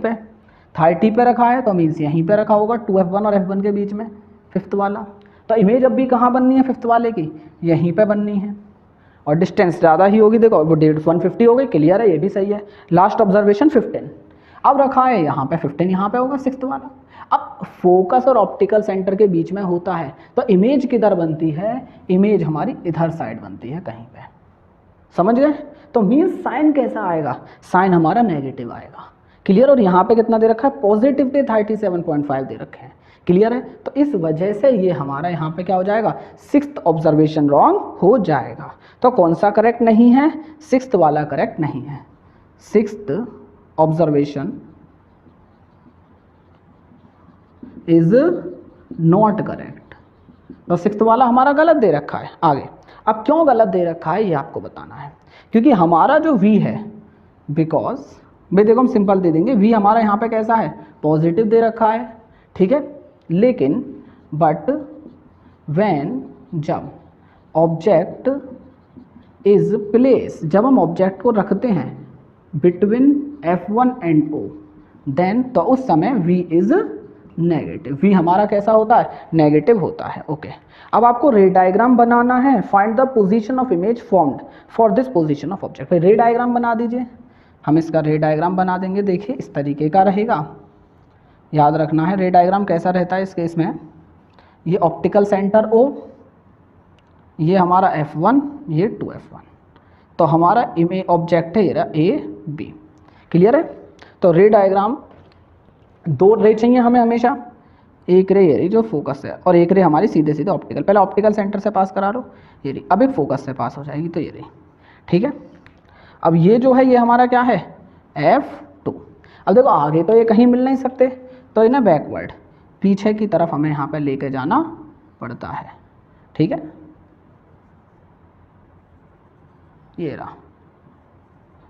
पे रखा है, तो मीन्स यहीं पे रखा होगा 2F1 और F1 के बीच में फिफ्थ वाला, तो इमेज अब भी कहाँ बननी है फिफ्थ वाले की, यहीं पे बननी है, और डिस्टेंस ज़्यादा ही होगी, देखो वो 150 हो गई, क्लियर है, ये भी सही है। लास्ट ऑब्जर्वेशन 15, अब रखा है यहाँ पे 15, यहाँ पे होगा सिक्स्थ वाला। अब फोकस और ऑप्टिकल सेंटर के बीच में होता है, तो इमेज किधर बनती है, इमेज हमारी इधर साइड बनती है कहीं पे, समझ गए। तो मीन्स साइन कैसा आएगा, साइन हमारा नेगेटिव आएगा, क्लियर। और यहाँ पे कितना दे रखा है, पॉजिटिव पे 37.5 दे रखे हैं, क्लियर है? तो इस वजह से ये हमारा यहाँ पे क्या हो जाएगा, सिक्स्थ ऑब्जर्वेशन रॉन्ग हो जाएगा। तो कौन सा करेक्ट नहीं है, सिक्स्थ वाला करेक्ट नहीं है, sixth observation is not correct. तो सिक्स्थ वाला हमारा गलत दे रखा है। आगे अब क्यों गलत दे रखा है ये आपको बताना है, क्योंकि हमारा जो v है, बिकॉज भाई देखो हम सिंपल दे देंगे, v हमारा यहाँ पे कैसा है, पॉजिटिव दे रखा है, ठीक है। लेकिन बट व्हेन, जब ऑब्जेक्ट इज प्लेस, जब हम ऑब्जेक्ट को रखते हैं between F1 and O, then तो उस समय v इज नेगेटिव। v हमारा कैसा होता है, नेगेटिव होता है। ओके अब आपको रे डायग्राम बनाना है, find the position of image formed for this position of object. रे डायग्राम बना दीजिए, हम इसका रे डायग्राम बना देंगे। देखिए इस तरीके का रहेगा, याद रखना है रे डायग्राम कैसा रहता है इस केस में। ये ऑप्टिकल सेंटर O, ये हमारा F1, ये 2F1, तो हमारा इमेज ऑब्जेक्ट है ये A B। क्लियर है? तो रे डायग्राम, दो रे चाहिए हमें हमेशा, एक रे ये जो फोकस है और एक रे हमारी सीधे सीधे ऑप्टिकल, पहले ऑप्टिकल सेंटर से पास करा लो ये रे, अब एक फोकस से पास हो जाएगी तो ये रे, ठीक है। अब ये जो है ये हमारा क्या है, F2। अब देखो आगे तो ये कहीं मिल नहीं सकते, तो ये ना बैकवर्ड पीछे की तरफ हमें यहाँ पे लेके जाना पड़ता है, ठीक है। ये रहा,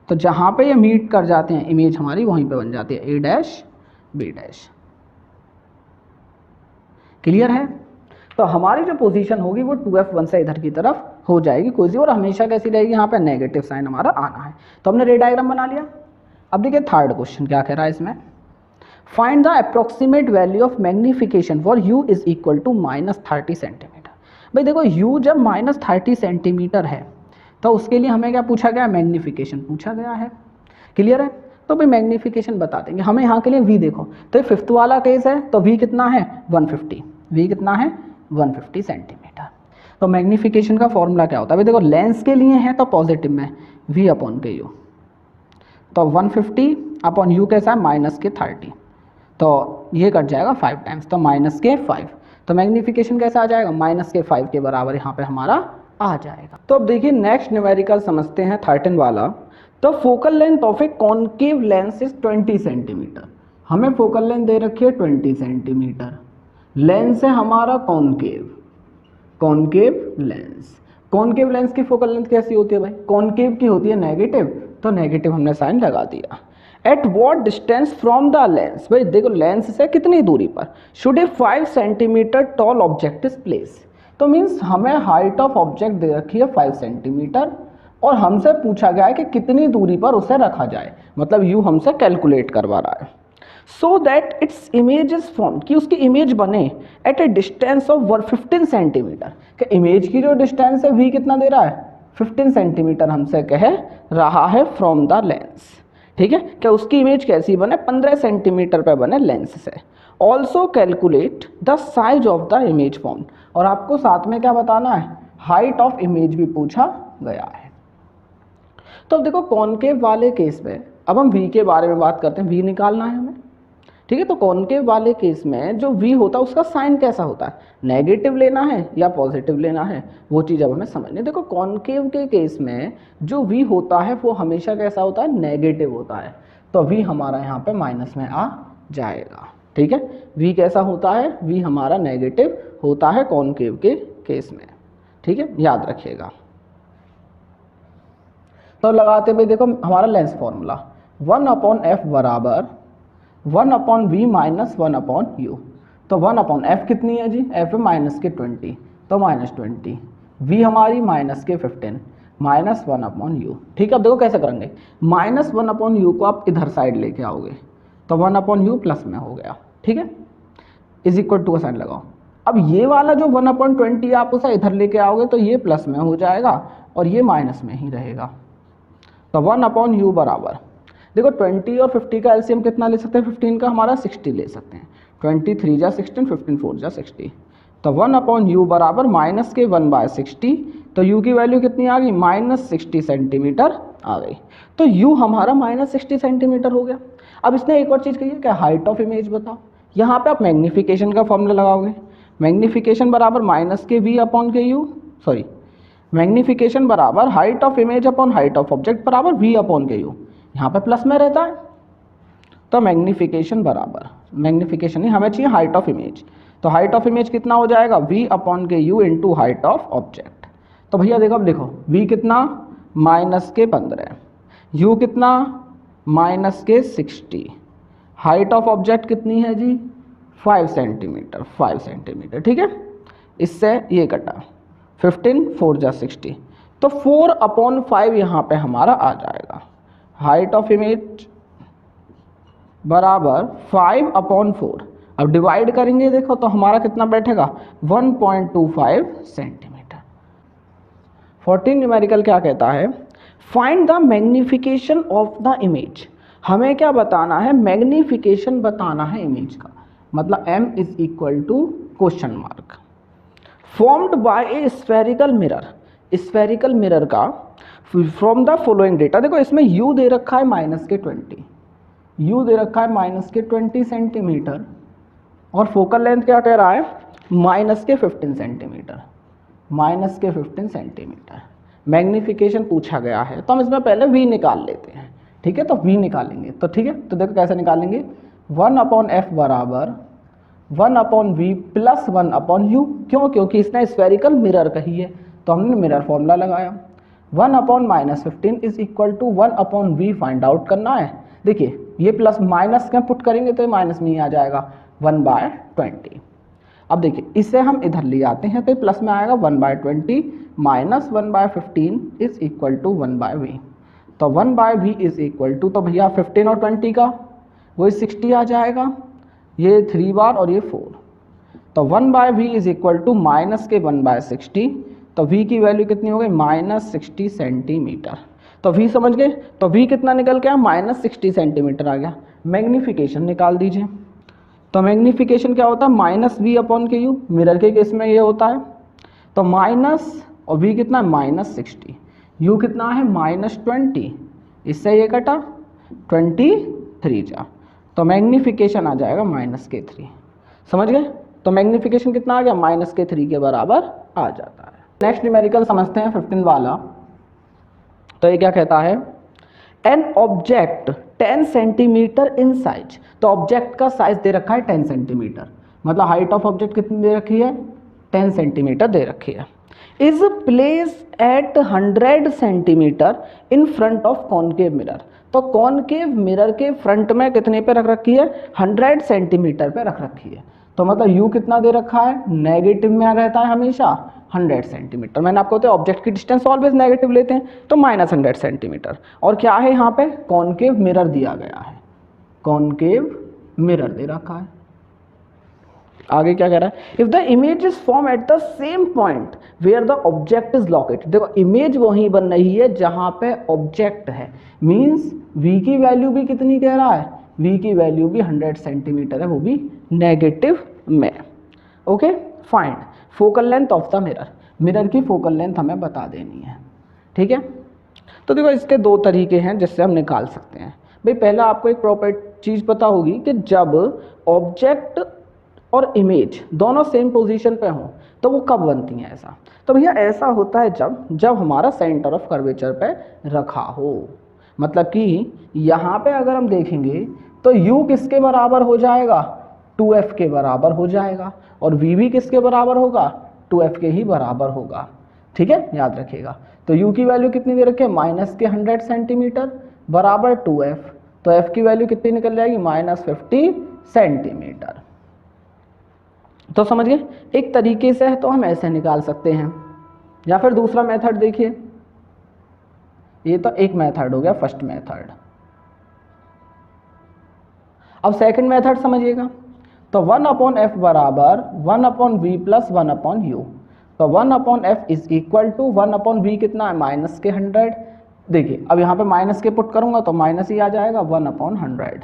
तो जहाँ पे ये मीट कर जाते हैं इमेज हमारी वहीं पे बन जाती है A dash B dash. Clear है? तो हमारी जो पोजीशन होगी वो 2F1 से इधर की तरफ हो जाएगी कोई सी, और हमेशा कैसी रहेगी, यहाँ पे नेगेटिव साइन हमारा आना है। तो हमने रे डायग्राम बना लिया। अब देखिए थर्ड क्वेश्चन क्या कह रहा है इसमें, find the approximate value of magnification for u is equal to -30 centimetre. भाई देखो u जब -30 सेंटीमीटर है तो उसके लिए हमें क्या पूछा गया, मैग्निफिकेशन पूछा गया है। क्लियर है? तो भाई मैग्निफिकेशन बता देंगे हमें यहाँ के लिए v देखो, तो ये फिफ्थ वाला केस है तो v कितना है 150, v कितना है 150 सेंटीमीटर। तो मैग्निफिकेशन का फॉर्मूला क्या होता है, भाई देखो लेंस के लिए है तो पॉजिटिव में v अपॉन के u, तो 150 अपॉन u कैसा है -30, तो ये कट जाएगा 5 टाइम्स, तो -5, तो मैग्निफिकेशन कैसा आ जाएगा, -5 के बराबर यहाँ पे हमारा आ जाएगा। तो अब देखिए नेक्स्ट न्यूमेरिकल समझते हैं 13 वाला। तो focal length of a concave lens is 20 centimetre. हमें फोकल लेंथ दे रखी है 20 सेंटीमीटर, लेंस है हमारा concave, concave lens. Concave lens की फोकल लेंथ कैसी होती है भाई, कॉन्केव की होती है नेगेटिव, तो नेगेटिव हमने साइन लगा दिया। At what distance from the lens, भाई देखो लेंस से कितनी दूरी पर should a 5 centimetre tall object is place. तो मीन्स हमें हाइट ऑफ ऑब्जेक्ट दे रखी है 5 सेंटीमीटर और हमसे पूछा गया है कि कितनी दूरी पर उसे रखा जाए, मतलब यू हमसे कैलकुलेट करवा रहा है। So that its image is form, कि उसकी इमेज बने at a distance of 15 centimetre. कि इमेज की जो डिस्टेंस है v कितना दे रहा है 15 सेंटीमीटर हमसे कह रहा है फ्रॉम द लेंस, ठीक है। क्या उसकी इमेज कैसी बने, 15 सेंटीमीटर पे बने लेंस से। Also calculate the size of the image form, और आपको साथ में क्या बताना है, हाइट ऑफ इमेज भी पूछा गया है। तो अब देखो कॉन्केव वाले केस में, अब हम v के बारे में बात करते हैं, v निकालना है हमें, ठीक है। तो कॉन्केव वाले केस में जो v होता है उसका साइन कैसा होता है, नेगेटिव लेना है या पॉजिटिव लेना है, वो चीज़ अब हमें समझनी। देखो कॉन्केव के केस में जो v होता है वो हमेशा कैसा होता है, नेगेटिव होता है, तो v हमारा यहाँ पे माइनस में आ जाएगा, ठीक है। v कैसा होता है, v हमारा नेगेटिव होता है कॉन्केव के केस में, ठीक है, याद रखिएगा। तो लगाते हुए देखो हमारा लेंस फॉर्मूला 1/f बराबर 1/v माइनस 1/u। तो 1/f कितनी है जी, f माइनस के 20, तो -20, v हमारी माइनस के 15 माइनस 1/u, ठीक है। अब देखो कैसे करेंगे, -1/u को आप इधर साइड लेके आओगे तो 1/u प्लस में हो गया, ठीक है, इज इक्वल टू का साइन लगाओ। अब ये वाला जो 1/20 आप उसे इधर लेके आओगे तो ये प्लस में हो जाएगा और ये माइनस में ही रहेगा। तो 1/u बराबर, देखो 20 और 50 का एलसीएम कितना ले सकते हैं, 15 का हमारा 60 ले सकते हैं, 23 जा 16, 15 4 जा 60, तो 1/u बराबर माइनस के 1/60, तो u की वैल्यू कितनी आ गई, -60 सेंटीमीटर आ गई। तो u हमारा -60 सेंटीमीटर हो गया। अब इसने एक और चीज़ कही है क्या, हाइट ऑफ इमेज बताओ, यहाँ पे आप मैग्नीफिकेशन का फॉर्मूला लगाओगे, मैग्नीफिकेशन बराबर माइनस के वी अपॉन के यू, सॉरी मैग्नीफिकेशन बराबर height of image upon height of object बराबर वी अपॉन के यू, यहाँ पे प्लस में रहता है। तो मैग्नीफिकेशन बराबर, मैग्नीफिकेशन नहीं हमें चाहिए हाइट ऑफ इमेज, तो हाइट ऑफ इमेज कितना हो जाएगा वी अपॉन के you into height of object. तो भैया देखो, अब देखो वी कितना माइनस के 15, यू कितना माइनस के 60, हाइट ऑफ ऑब्जेक्ट कितनी है जी 5 सेंटीमीटर, 5 सेंटीमीटर, ठीक है। इससे ये कटा 15 4 जा 60, तो 4/5 यहाँ पे हमारा आ जाएगा। हाइट ऑफ इमेज बराबर 5/4, अब डिवाइड करेंगे देखो तो हमारा कितना बैठेगा 1.25 सेंटीमीटर। 14 न्यूमेरिकल क्या कहता है, find the magnification of the image. हमें क्या बताना है, मैग्नीफिकेशन बताना है इमेज का, मतलब m is equal to question mark formed by a spherical mirror, spherical mirror का फ्रॉम द फॉलोइंग डेटा। देखो इसमें u दे रखा है माइनस के 20, u दे रखा है माइनस के 20 सेंटीमीटर, और फोकल लेंथ क्या कह रहा है माइनस के 15 सेंटीमीटर, माइनस के 15 सेंटीमीटर। मैग्नीफिकेशन पूछा गया है तो हम इसमें पहले v निकाल लेते हैं, ठीक है। तो v निकालेंगे तो ठीक है, तो देखो कैसे निकालेंगे, 1/f बराबर 1/v प्लस 1/u, क्यों, क्योंकि इसने स्फेरिकल मिरर कही है तो हमने मिरर फॉर्मूला लगाया। 1/-15 is equal to 1/v find out करना है। देखिए ये प्लस माइनस में पुट करेंगे तो ये माइनस में ही आ जाएगा 1/20। अब देखिए इसे हम इधर ले आते हैं तो प्लस में आएगा 1/20 minus 1/15 is equal to 1/v, तो 1/v इज इक्वल टू, तो भैया 15 और 20 का वही 60 आ जाएगा, ये 3 बार और ये 4, तो 1/v is equal to minus के 1/60, तो v की वैल्यू कितनी हो गई -60 सेंटीमीटर। तो v समझ गए, तो v कितना निकल के आया -60 सेंटीमीटर आ गया। मैग्नीफिकेशन निकाल दीजिए, तो मैग्नीफिकेशन क्या होता है -v/u, मिरर के केस में ये होता है, तो माइनस और v कितना है -60, u कितना है -20, इससे ये कटा 23 जा, तो मैग्नीफिकेशन आ जाएगा -3, समझ गए। तो मैग्नीफिकेशन कितना आ गया -3 के बराबर आ जाता है। नेक्स्ट न्यूमेरिकल समझते हैं 15 वाला। तो ये क्या कहता है, an object 10 centimetre in size, तो ऑब्जेक्ट का साइज दे रखा है 10 सेंटीमीटर, मतलब हाइट ऑफ ऑब्जेक्ट कितनी दे रखी है 10 सेंटीमीटर दे रखी है, is place at 100 centimetre in front of concave mirror. तो कॉनकेव मिरर के फ्रंट में कितने पे रख रखी है 100 सेंटीमीटर पे रख रखी है, तो मतलब u कितना दे रखा है नेगेटिव में रहता है हमेशा 100 सेंटीमीटर। मैंने आपको बताया ऑब्जेक्ट की डिस्टेंस ऑलवेज नेगेटिव लेते हैं, तो -100 सेंटीमीटर। और क्या है यहाँ पे कॉनकेव मिरर दिया गया है, कॉनकेव मिरर दे रखा है। आगे क्या कह रहा है, if the image is form at the same point where the object is located. देखो इमेज वहीं बन रही है जहाँ पे ऑब्जेक्ट है, मीन्स v की वैल्यू भी कितनी कह रहा है, v की वैल्यू भी 100 सेंटीमीटर है, वो भी नेगेटिव में। Okay find focal length of the mirror, mirror की फोकल लेंथ हमें बता देनी है, ठीक है। तो देखो इसके दो तरीके हैं जिससे हम निकाल सकते हैं। भाई पहला आपको एक प्रॉपर चीज़ पता होगी कि जब ऑब्जेक्ट और इमेज दोनों सेम पोजीशन पे हों तो वो कब बनती हैं ऐसा, तो भैया ऐसा होता है जब हमारा सेंटर ऑफ कर्वेचर पे रखा हो। मतलब कि यहाँ पे अगर हम देखेंगे तो u किसके बराबर हो जाएगा 2f के बराबर हो जाएगा, और v भी किसके बराबर होगा 2f के ही बराबर होगा, ठीक है याद रखिएगा। तो u की वैल्यू कितनी दे रखी है -100 सेंटीमीटर बराबर 2f, तो f की वैल्यू कितनी निकल जाएगी -50 सेंटीमीटर। तो समझ गए, एक तरीके से है तो हम ऐसे निकाल सकते हैं, या फिर दूसरा मेथड देखिए, ये तो एक मेथड हो गया फर्स्ट मेथड। अब सेकंड मेथड समझिएगा, तो 1/f बराबर 1/v प्लस 1/u, तो 1/f is equal to 1/v कितना है -100। देखिए अब यहाँ पे माइनस के पुट करूँगा तो माइनस ही आ जाएगा 1/100,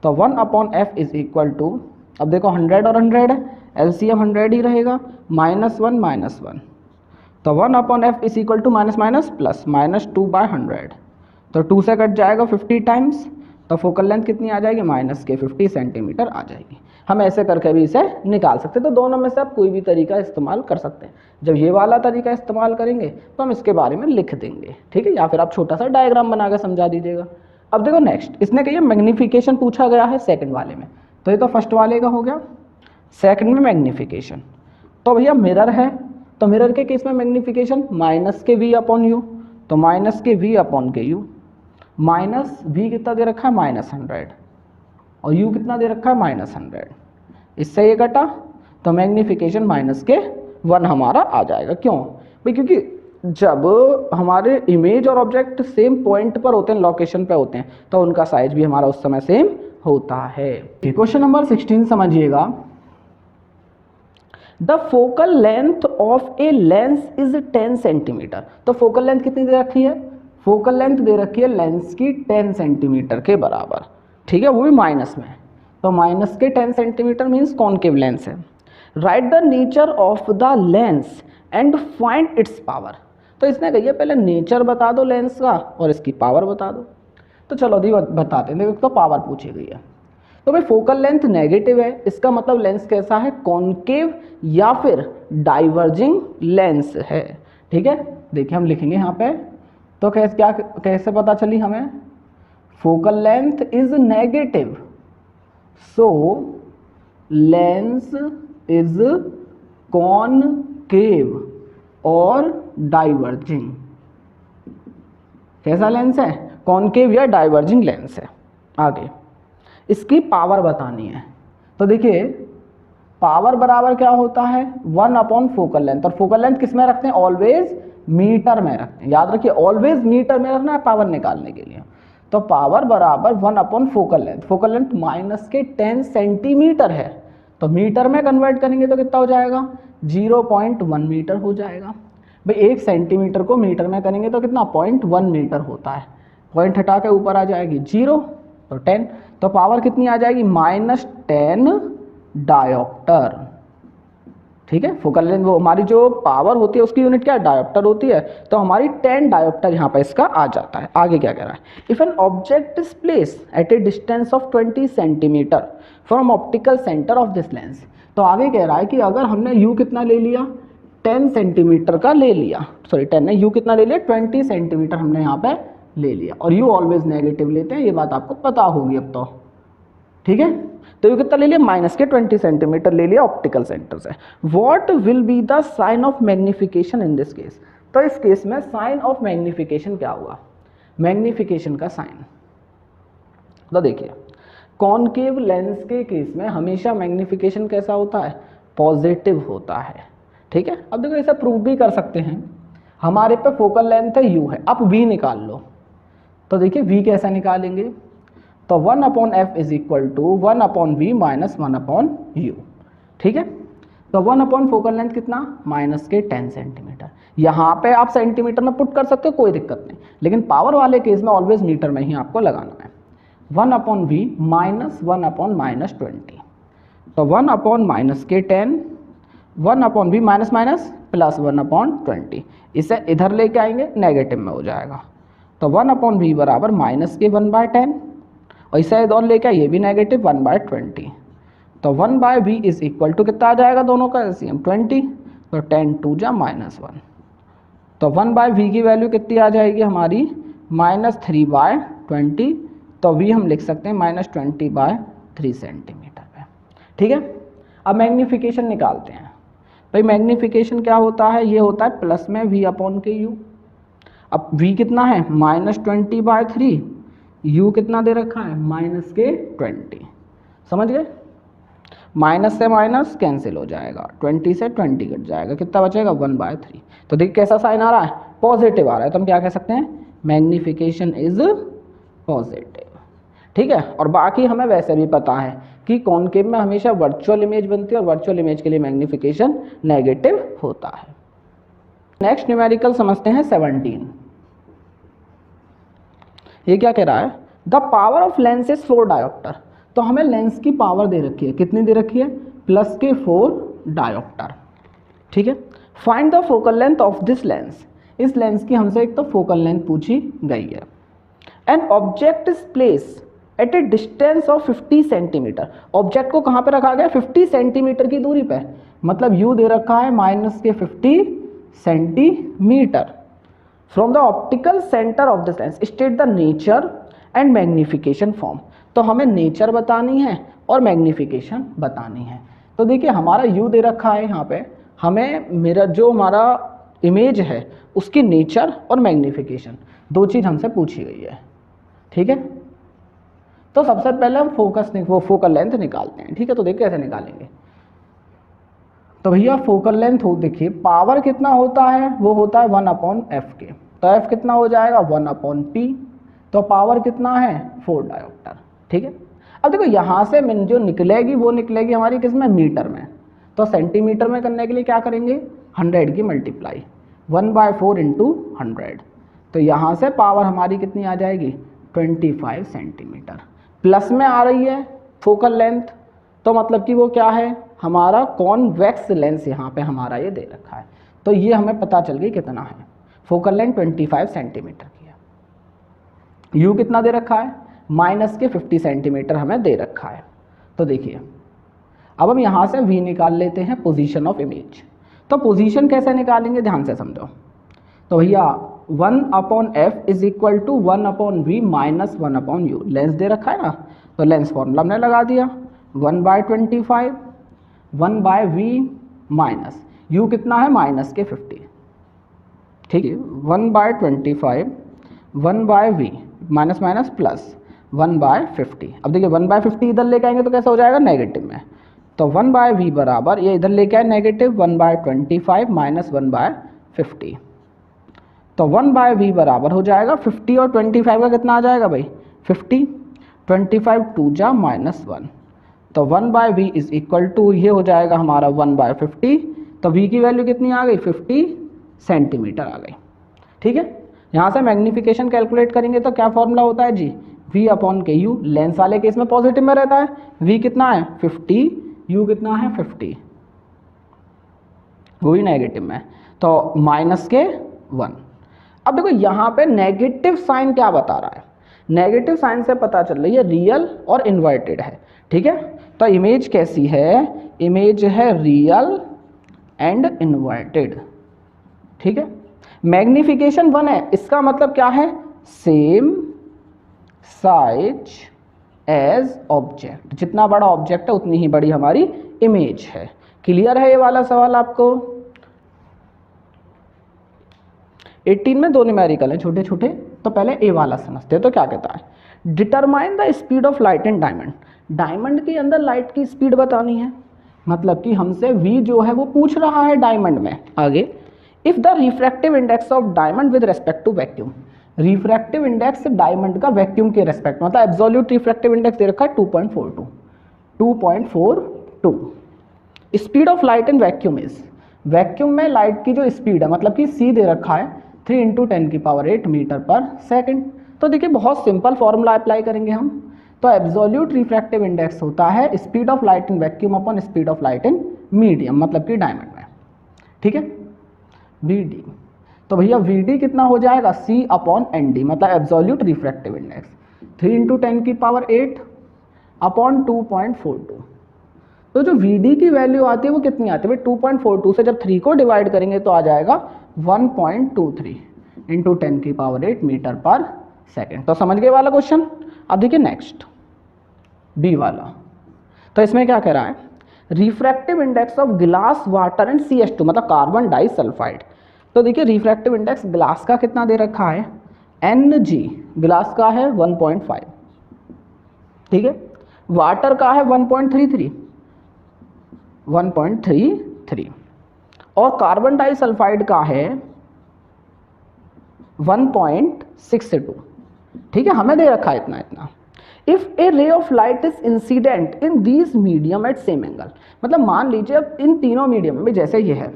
तो 1/f इज इक्वल टू, अब देखो 100 और 100 है, एलसीएम 100 ही रहेगा, -1, तो 1/f is equal to minus plus -2/100, तो 2 से कट जाएगा 50 टाइम्स, तो फोकल लेंथ कितनी आ जाएगी, माइनस के 50 सेंटीमीटर आ जाएगी। हम ऐसे करके भी इसे निकाल सकते हैं। तो दोनों में से आप कोई भी तरीका इस्तेमाल कर सकते हैं। जब ये वाला तरीका इस्तेमाल करेंगे तो हम इसके बारे में लिख देंगे, ठीक है, या फिर आप छोटा सा डायग्राम बना के समझा दीजिएगा। अब देखो नेक्स्ट, इसने कहिए मैग्नीफिकेशन पूछा गया है सेकंड वाले में, तो ये तो फर्स्ट वाले का हो गया। सेकंड में मैग्नीफिकेशन, तो भैया मिरर है, तो मिरर के केस में मैग्नीफिकेशन माइनस के वी अपॉन यू, तो माइनस के वी अपॉन के यू, माइनस वी कितना दे रखा है -100 और यू कितना दे रखा है -100, इससे ये कटा तो मैग्नीफिकेशन माइनस के 1 हमारा आ जाएगा। क्यों भाई, क्योंकि जब हमारे इमेज और ऑब्जेक्ट सेम पॉइंट पर होते हैं, लोकेशन पे होते हैं, तो उनका साइज भी हमारा उस समय सेम होता है। क्वेश्चन नंबर 16 समझिएगा। The focal length of a lens is 10 centimetre. तो फोकल लेंथ कितनी दे रखी है, फोकल लेंथ दे रखी है लेंस की 10 सेंटीमीटर के बराबर, ठीक है, वो भी माइनस में। तो माइनस के 10 सेंटीमीटर मीन्स कॉनकेव लेंस है। Right the nature of the lens and find its power. तो इसने कही है पहले नेचर बता दो लेंस का और इसकी पावर बता दो। तो चलो दी बताते हैं, देखो तो पावर पूछी गई है। तो भाई फोकल लेंथ नेगेटिव है, इसका मतलब लेंस कैसा है, कॉनकेव या फिर डाइवर्जिंग लेंस है, ठीक है। देखिए हम लिखेंगे यहाँ पे, तो कैसे पता चली हमें, focal length is negative, so lens is concave और डाइवर्जिंग। कैसा लेंस है, कॉनकेव या डाइवर्जिंग लेंस है। आगे इसकी पावर बतानी है, तो देखिए पावर बराबर क्या होता है, 1 अपॉन फोकल लेंथ, और फोकल लेंथ किस में रखते हैं, ऑलवेज मीटर में रखते हैं, याद रखिए ऑलवेज मीटर में रखना है पावर निकालने के लिए। तो पावर बराबर 1 upon focal length, focal length minus के 10 सेंटीमीटर है, तो मीटर में कन्वर्ट करेंगे तो कितना हो जाएगा, 0.1 मीटर हो जाएगा। भाई 1 सेंटीमीटर को मीटर में करेंगे तो कितना, 0.1 मीटर होता है, पॉइंट हटा के ऊपर आ जाएगी 0, तो 10, तो पावर कितनी आ जाएगी, -10 डायोप्टर, ठीक है। फोकल लेंथ वो हमारी जो पावर होती है उसकी यूनिट क्या डायोप्टर होती है, तो हमारी 10 डायोप्टर यहाँ पर इसका आ जाता है। आगे क्या कह रहा है, if an object is placed at a distance of 20 centimetre from optical centre of this lens. तो आगे कह रहा है कि अगर हमने यू कितना ले लिया, 10 सेंटीमीटर का ले लिया, सॉरी 10 ने, यू कितना ले लिया, 20 सेंटीमीटर हमने यहाँ पे ले लिया, और यू ऑलवेज नेगेटिव लेते हैं, ये बात आपको पता होगी अब तो, ठीक है। तो यू कितना ले लिया, माइनस के 20 सेंटीमीटर ले लिया ऑप्टिकल सेंटर से। What will be the sign of magnification in this case. तो इस केस में साइन ऑफ मैग्निफिकेशन क्या हुआ, मैग्निफिकेशन का साइन, तो देखिए कॉनकेव लेंस के केस में हमेशा मैग्निफिकेशन कैसा होता है, पॉजिटिव होता है, ठीक है। अब देखो इसे प्रूव भी कर सकते हैं, हमारे पे फोकल लेंथ है यू है, अब वी निकाल लो, तो देखिए वी कैसे निकालेंगे, तो 1 upon f is equal to 1 upon v minus 1 upon u, ठीक है। तो 1 अपॉन फोकल लेंथ कितना, माइनस के 10 सेंटीमीटर, यहाँ पे आप सेंटीमीटर में पुट कर सकते हो, कोई दिक्कत नहीं, लेकिन पावर वाले केस में ऑलवेज मीटर में ही आपको लगाना है। 1 अपॉन वी माइनस 1 अपॉन -20, तो 1 अपॉन माइनस के 10, 1 upon v minus minus plus 1 upon 20, इसे इधर लेके आएंगे नेगेटिव में हो जाएगा, तो 1 अपॉन वी बराबर माइनस के 1/10, और इसे इधर लेके ये भी नेगेटिव 1/20, तो 1/v इज इक्वल टू कितना आ जाएगा, दोनों का एलसीएम 20, तो 10 2 जा -1, तो 1/v की वैल्यू कितनी आ जाएगी हमारी, -3/20, तो v हम लिख सकते हैं -20/3 सेंटीमीटर पे, ठीक है। अब मैग्नीफिकेशन निकालते हैं। भाई मैग्नीफिकेशन क्या होता है, ये होता है प्लस में v अपॉन के यू। अब v कितना है, -20/3, u कितना दे रखा है, -20, समझ गए, माइनस से माइनस कैंसिल हो जाएगा, 20 से 20 कट जाएगा, कितना बचेगा 1/3। तो देखिए कैसा साइन आ रहा है, पॉजिटिव आ रहा है, तो हम क्या कह सकते हैं, मैग्नीफिकेशन इज पॉजिटिव, ठीक है। और बाकी हमें वैसे भी पता है कि कॉनकेव में हमेशा वर्चुअल इमेज बनती है और वर्चुअल इमेज के लिए मैग्नीफिकेशन नेगेटिव होता है। नेक्स्ट न्यूमेरिकल समझते हैं 17। ये क्या कह रहा है, the power of lens is 4 dioptre. तो हमें लेंस की पावर दे रखी है, कितनी दे रखी है, प्लस के 4 डायोप्टर, ठीक है। Find the focal length of this lens. इस लेंस की हमसे एक तो फोकल लेंथ पूछी गई है। An object is place at a distance of 50 centimetre. Object को कहाँ पे रखा गया? 50 सेंटीमीटर की दूरी पे, मतलब u दे रखा है -50 centimetre from the optical centre of this lens. State the nature and magnification form. तो हमें नेचर बतानी है और मैग्निफिकेशन बतानी है। तो देखिए हमारा u दे रखा है यहाँ पे, हमें मेरा जो हमारा इमेज है उसकी नेचर और मैग्निफिकेशन दो चीज़ हमसे पूछी गई है। ठीक है, तो सबसे पहले हम फोकल लेंथ निकालते हैं। ठीक है, तो देखिए कैसे निकालेंगे। तो भैया फोकल लेंथ हो, देखिए पावर कितना होता है? वो होता है 1/f के। तो f कितना हो जाएगा? 1/p। तो पावर कितना है? 4 डायोप्टर। ठीक है, अब देखो यहाँ से जो निकलेगी वो निकलेगी हमारी किस में? मीटर में। तो सेंटीमीटर में करने के लिए क्या करेंगे? 100 की मल्टीप्लाई 1/4 × 100। तो यहाँ से पावर हमारी कितनी आ जाएगी? 25 सेंटीमीटर। प्लस में आ रही है फोकल लेंथ, तो मतलब कि वो क्या है? हमारा कॉन्वेक्स लेंस यहाँ पे हमारा ये दे रखा है। तो ये हमें पता चल गई कितना है। फोकल लेंथ 25 सेंटीमीटर की है। यू कितना दे रखा है? -50 सेंटीमीटर हमें दे रखा है। तो देखिए अब हम यहाँ से v निकाल लेते हैं, पोजीशन ऑफ इमेज। तो पोजीशन कैसे निकालेंगे ध्यान से समझो। तो भैया 1/f is equal to 1/v minus 1/u। Lens दे रखा है ना, तो लेंस फॉर्मूला हमने लगा दिया 1/25 1/v माइनस u कितना है? -50। ठीक है, 1/25 1/v माइनस माइनस प्लस 1/50। अब देखिए 1/50 इधर लेके आएंगे तो कैसा हो जाएगा? नेगेटिव में। तो 1/v बराबर ये इधर लेके आए नेगेटिव 1/25 माइनस 1/50। तो 1/v बराबर हो जाएगा 50 और 25 का कितना आ जाएगा भाई? 50। 25 2 जा -1। तो 1/v इज इक्वल टू ये हो जाएगा हमारा 1/50। तो v की वैल्यू कितनी आ गई? 50 सेंटीमीटर आ गई। ठीक है, यहाँ से मैग्नीफिकेशन कैलकुलेट करेंगे तो क्या फॉर्मूला होता है जी? v/ku। लेंस वाले केस में पॉजिटिव में रहता है। v कितना है? 50, u कितना है? 50, वो भी नेगेटिव में, तो -1। अब देखो यहाँ पे नेगेटिव साइन क्या बता रहा है? नेगेटिव साइन से पता चल रही है रियल और इन्वर्टेड है। ठीक है, तो इमेज कैसी है? इमेज है रियल एंड इन्वर्टेड। ठीक है, मैग्निफिकेशन 1 है, इसका मतलब क्या है? Same size as object. जितना बड़ा ऑब्जेक्ट है उतनी ही बड़ी हमारी इमेज है। क्लियर है ये वाला सवाल आपको? 18 में दो न्यूमेरिकल है छोटे छोटे, तो पहले ए वाला समझते हैं। तो क्या कहता है? Determine the speed of light in diamond. Diamond के अंदर लाइट की स्पीड बतानी है, मतलब कि हमसे v जो है वो पूछ रहा है डायमंड में। आगे if the refractive index of diamond with respect to vacuum. Refractive index diamond का वैक्यूम के रेस्पेक्ट, मतलब एब्सोल्यूट रिफ्रैक्टिव इंडेक्स दे रखा है 2.42। Speed of light in vacuum is. Vacuum में लाइट की जो स्पीड है, मतलब कि c दे रखा है 3 × 10⁸ मीटर पर सेकंड। तो देखिए बहुत सिंपल फॉर्मूला अप्लाई करेंगे हम। तो एब्सोल्यूट रिफ्रैक्टिव इंडेक्स होता है speed of light in vacuum upon speed of light in medium, मतलब कि डायमंड में। ठीक है, vd। तो भैया vd कितना हो जाएगा? c/nd, मतलब एब्सोल्यूट रिफ्रैक्टिव इंडेक्स 3 × 10⁸ अपॉन 2.42। तो जो vd की वैल्यू आती है वो कितनी आती है? 2.42 से जब 3 को डिवाइड करेंगे तो आ जाएगा 1.23 × 10⁸ मीटर पर सेकेंड। तो समझ गए वाला क्वेश्चन। अब देखिए नेक्स्ट बी वाला। तो इसमें क्या कह रहा है? Refractive index of glass water and CH2, मतलब कार्बन डाइसल्फाइड। तो देखिए रिफ्रैक्टिव इंडेक्स ग्लास का कितना दे रखा है? Ng, ग्लास का है 1.5। ठीक है, वाटर का है 1.33 और कार्बन डाइसल्फाइड का है 1.62। ठीक है, हमें दे रखा है इतना। If A ray of light is incident in these medium at same angle, मतलब मान लीजिए अब इन तीनों मीडियम में जैसे ये है,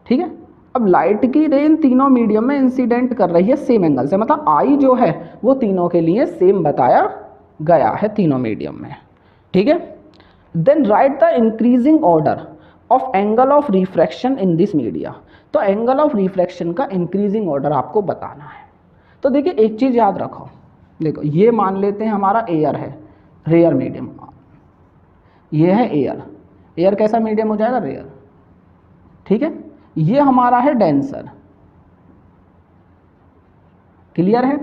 ठीक है, अब लाइट की रे इन तीनों मीडियम में इंसिडेंट कर रही है सेम एंगल से, मतलब आई जो है वो तीनों के लिए सेम बताया गया है तीनों मीडियम में। ठीक है, then write the increasing order of angle of refraction in this media. तो एंगल ऑफ रिफ्रैक्शन का इंक्रीजिंग ऑर्डर आपको बताना है। तो देखिए एक चीज़ याद रखो, देखो ये मान लेते हैं हमारा एयर है, रेयर मीडियम, ये है एयर। एयर कैसा मीडियम हो जाएगा? रेयर। ठीक है, ये हमारा है डेंसर। क्लियर है?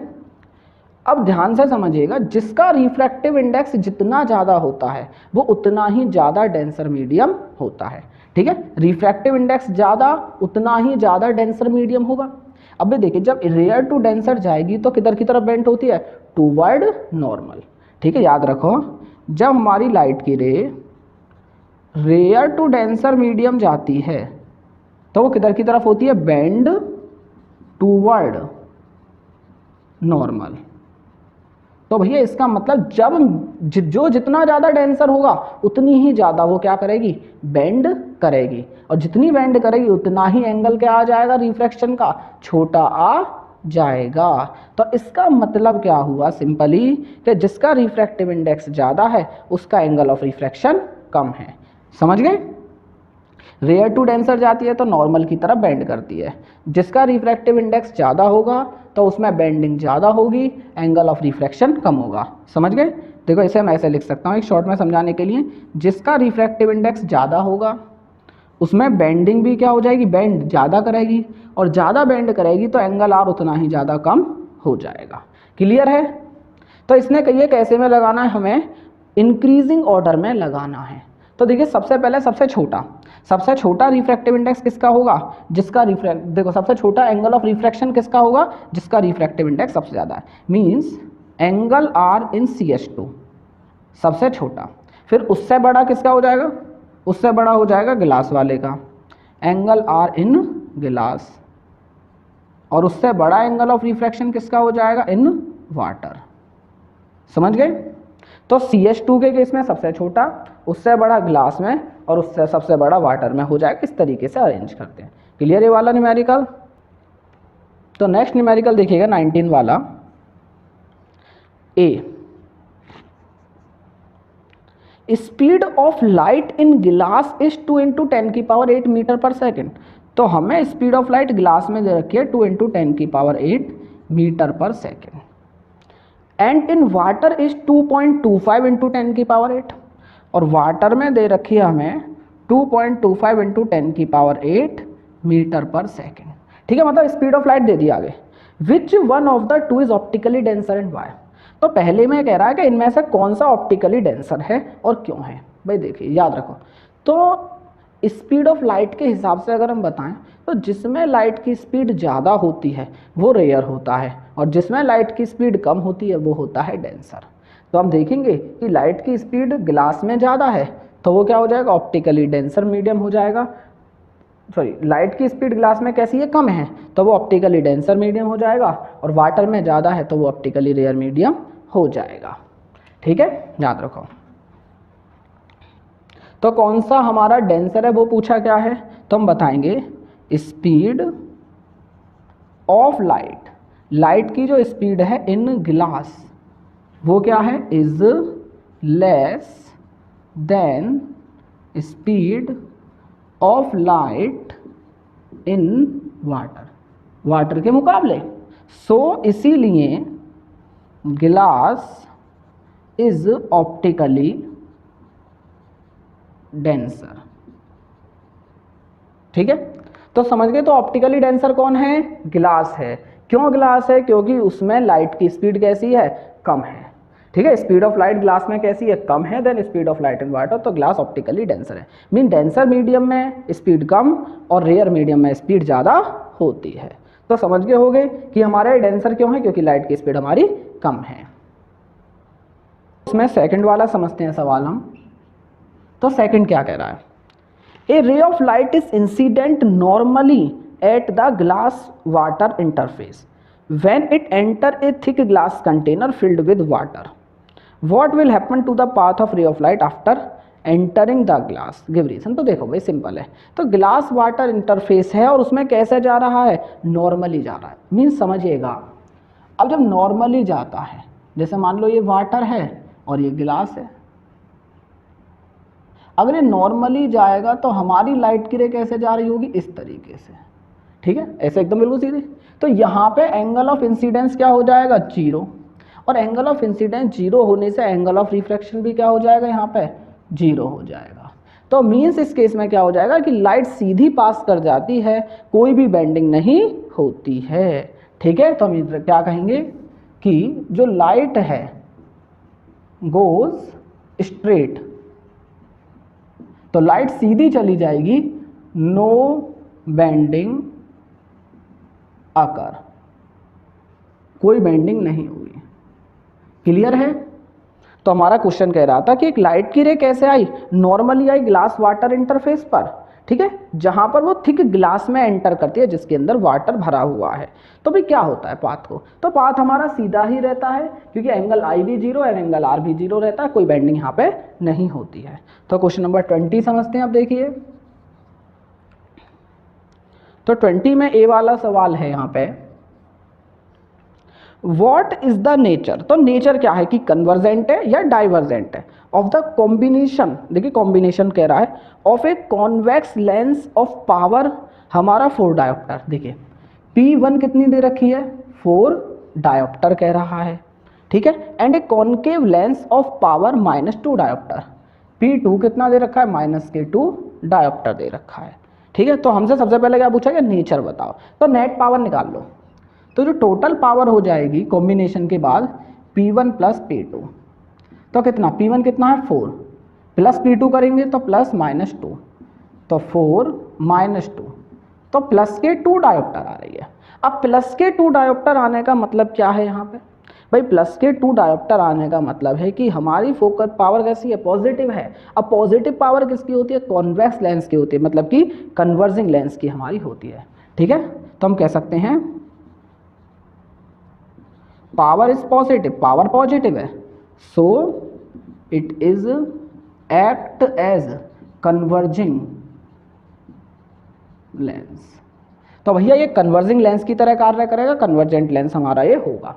अब ध्यान से समझिएगा, जिसका रिफ्रैक्टिव इंडेक्स जितना ज़्यादा होता है वो उतना ही ज़्यादा डेंसर मीडियम होता है। ठीक है, रिफ्रैक्टिव इंडेक्स ज़्यादा उतना ही ज़्यादा डेंसर मीडियम होगा। अब देखिए, जब रेयर टू डेंसर जाएगी तो किधर की तरफ बेंट होती है? Toward normal. ठीक है, याद रखो, जब हमारी लाइट की रे रेयर टू डेंसर मीडियम जाती है तो वो किधर की तरफ होती है? Bend toward normal. तो भैया इसका मतलब जब जो जितना ज़्यादा डेंसर होगा उतनी ही ज़्यादा वो क्या करेगी? बेंड करेगी, और जितनी बेंड करेगी उतना ही एंगल क्या आ जाएगा? रिफ्रैक्शन का छोटा आ जाएगा। तो इसका मतलब क्या हुआ? सिंपली कि जिसका रिफ्रैक्टिव इंडेक्स ज़्यादा है उसका एंगल ऑफ रिफ्रैक्शन कम है। समझ गए? रेयर टू डेंसर जाती है तो नॉर्मल की तरफ बेंड करती है। जिसका रिफ्रैक्टिव इंडेक्स ज़्यादा होगा तो उसमें बेंडिंग ज़्यादा होगी, एंगल ऑफ रिफ्रैक्शन कम होगा। समझ गए? देखो इसे मैं ऐसे लिख सकता हूँ एक शॉर्ट में समझाने के लिए, जिसका रिफ्रैक्टिव इंडेक्स ज़्यादा होगा उसमें बेंडिंग भी क्या हो जाएगी? बेंड ज़्यादा करेगी, और ज़्यादा बेंड करेगी तो एंगल आर उतना ही ज़्यादा कम हो जाएगा। क्लियर है? तो इसने कहिए कैसे में लगाना है? हमें इंक्रीजिंग ऑर्डर में लगाना है। तो देखिए सबसे पहले सबसे छोटा रिफ्रैक्टिव इंडेक्स किसका होगा? जिसका देखो सबसे छोटा एंगल ऑफ रिफ्रैक्शन किसका होगा? जिसका रिफ्रैक्टिव इंडेक्स सबसे ज़्यादा है। Means angle are in CH2 सबसे छोटा। फिर उससे बड़ा किसका हो जाएगा? उससे बड़ा हो जाएगा गिलास वाले का, एंगल आर इन गिलास। और उससे बड़ा एंगल ऑफ रिफ्रैक्शन किसका हो जाएगा? In water. समझ गए? तो CH2 के केस में सबसे छोटा, उससे बड़ा ग्लास में, और उससे सबसे बड़ा वाटर में हो जाएगा। इस तरीके से अरेंज करते हैं। क्लियर ये वाला न्यूमेरिकल? तो नेक्स्ट न्यूमेरिकल देखिएगा 19 वाला। ए, स्पीड ऑफ लाइट इन गिलास इज 2 × 10⁸ मीटर पर सेकेंड। तो हमें स्पीड ऑफ लाइट ग्लास में दे रखी है 2 × 10⁸ मीटर पर second, and in water is 2.25 × 10⁸, और वाटर में दे रखी है हमें 2.25 × 10⁸ मीटर पर सेकेंड। ठीक है, मतलब स्पीड ऑफ लाइट दे दी आगे। Which one of the two is optically denser and why? तो पहले में कह रहा है कि इनमें से कौन सा ऑप्टिकली डेंसर है और क्यों है। भाई देखिए याद रखो, तो स्पीड ऑफ लाइट के हिसाब से अगर हम बताएं तो जिसमें लाइट की स्पीड ज़्यादा होती है वो रेयर होता है, और जिसमें लाइट की स्पीड कम होती है वो होता है डेंसर। तो हम देखेंगे कि लाइट की स्पीड ग्लास में ज़्यादा है तो वो क्या हो जाएगा? ऑप्टिकली डेंसर मीडियम हो जाएगा। सॉरी, लाइट की स्पीड ग्लास में कैसी है? कम है, तो वो ऑप्टिकली डेंसर मीडियम हो जाएगा, और वाटर में ज़्यादा है तो वो ऑप्टिकली रेयर मीडियम हो जाएगा। ठीक है, याद रखो। तो कौन सा हमारा डेंसर है वो पूछा क्या है, तो हम बताएंगे स्पीड ऑफ लाइट। लाइट की जो स्पीड है इन ग्लास वो क्या है? Is less than speed of light in water, water के मुकाबले। सो इसीलिए गिलास इज ऑप्टिकली डेंसर। ठीक है, तो समझ गए? तो ऑप्टिकली डेंसर कौन है? ग्लास है। क्यों ग्लास है? क्योंकि उसमें लाइट की स्पीड कैसी है? कम है। ठीक है, स्पीड ऑफ लाइट ग्लास में कैसी है? कम है than speed of light in water, तो ग्लास ऑप्टिकली डेंसर है। मीन डेंसर मीडियम में स्पीड कम और रेयर मीडियम में स्पीड ज़्यादा होती है। तो समझ गए होगे कि हमारे डेंसर क्यों है? क्योंकि लाइट की स्पीड हमारी कम है। उसमें सेकंड वाला समझते हैं सवाल हम। तो सेकंड क्या कह रहा है? A ray of light is incident normally at the glass water interface when it enter a thick glass container filled with water. What will happen to the path of ray of light after entering the glass? Give reason. तो देखो भाई सिंपल है, तो ग्लास वाटर इंटरफेस है और उसमें कैसे जा रहा है? नॉर्मली जा रहा है। मीन्स समझिएगा, अब जब नॉर्मली जाता है, जैसे मान लो ये वाटर है और ये गिलास है, अगर ये नॉर्मली जाएगा तो हमारी लाइट की रे कैसे जा रही होगी? इस तरीके से। ठीक है, ऐसे एकदम बिल्कुल सीधे। तो यहाँ पे एंगल ऑफ इंसिडेंस क्या हो जाएगा? 0। और एंगल ऑफ इंसिडेंस 0 होने से एंगल ऑफ रिफ्रैक्शन भी क्या हो जाएगा, यहाँ पे 0 हो जाएगा। तो मीन्स इस केस में क्या हो जाएगा कि लाइट सीधी पास कर जाती है, कोई भी बेंडिंग नहीं होती है। ठीक है, तो हम क्या कहेंगे कि जो लाइट है गोज स्ट्रेट, तो लाइट सीधी चली जाएगी, नो बेंडिंग अकर, कोई बेंडिंग नहीं होगी। क्लियर है? तो हमारा क्वेश्चन कह रहा था कि एक लाइट की रे कैसे आई, नॉर्मली आई ग्लास वाटर इंटरफेस पर, ठीक है, जहां पर वो थिक ग्लास में एंटर करती है जिसके अंदर वाटर भरा हुआ है। तो भाई क्या होता है पाथ को, तो पाथ हमारा सीधा ही रहता है क्योंकि एंगल आई भी 0 और एंगल आर भी 0 रहता है, कोई बेंडिंग यहाँ पे नहीं होती है। तो क्वेश्चन नंबर 20 समझते हैं। आप देखिए, तो 20 में ए वाला सवाल है यहाँ पे, वॉट इज द नेचर, तो नेचर क्या है कि कन्वर्जेंट है या डाइवर्जेंट है ऑफ द कॉम्बिनेशन, देखिए कॉम्बिनेशन कह रहा है of A convex lens of power, हमारा 4 डायोप्टर, देखिए P1 कितनी दे रखी है, 4 डायोप्टर कह रहा है, ठीक है, and a concave lens of power -2 dioptre, P2 कितना दे रखा है, -2 डायोप्टर दे रखा है। ठीक है, तो हमसे सबसे पहले क्या पूछा गया, नेचर बताओ, तो नेट पावर निकाल लो। तो जो टोटल पावर हो जाएगी कॉम्बिनेशन के बाद P1 प्लस P2, तो कितना, P1 कितना है 4 प्लस P2 करेंगे तो प्लस -2, तो 4 -2, तो प्लस के 2 डायोप्टर आ रही है। अब प्लस के 2 डायोप्टर आने का मतलब क्या है यहाँ पे, भाई प्लस के 2 डायोप्टर आने का मतलब है कि हमारी फोकल पावर कैसी है, पॉजिटिव है। अब पॉजिटिव पावर किसकी होती है, कॉन्वेक्स लेंस की होती है, मतलब कि कन्वर्जिंग लेंस की हमारी होती है। ठीक है, तो हम कह सकते हैं power is positive, power positive है, so it is act as converging lens. तो भैया ये कन्वर्जिंग लेंस की तरह कार्य करेगा, कन्वर्जेंट लेंस हमारा ये होगा।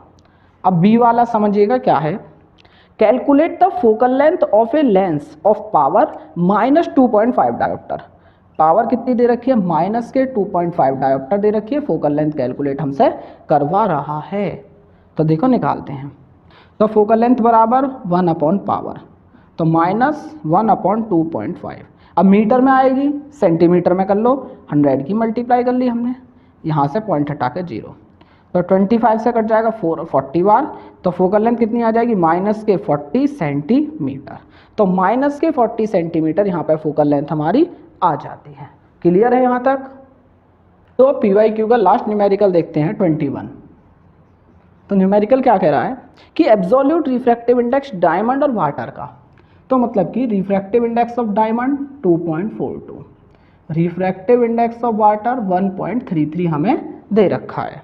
अब बी वाला समझिएगा क्या है, calculate the focal length of a lens of power -2.5 dioptre, power कितनी दे रखी है, -2.5 डायोप्टर दे रखी है, फोकल लेंथ कैलकुलेट हमसे करवा रहा है। तो देखो निकालते हैं, तो फोकल लेंथ बराबर 1 पावर, तो -1/2.5, अब मीटर में आएगी, सेंटीमीटर में कर लो, 100 की मल्टीप्लाई कर ली हमने, यहाँ से पॉइंट हटा के 0, तो 25 से कट जाएगा 40 बार, तो फोकल लेंथ कितनी आ जाएगी, -40 सेंटीमीटर, तो -40 सेंटीमीटर यहाँ पे फोकल लेंथ हमारी आ जाती है। क्लियर है यहाँ तक? तो PYQ का लास्ट न्यूमेरिकल देखते हैं 21। तो न्यूमेरिकल क्या कह रहा है कि एब्सोल्यूट रिफ्रैक्टिव इंडेक्स डायमंड और वाटर का, तो मतलब कि refractive index of diamond 2.42, refractive index of water 1.33 हमें दे रखा है।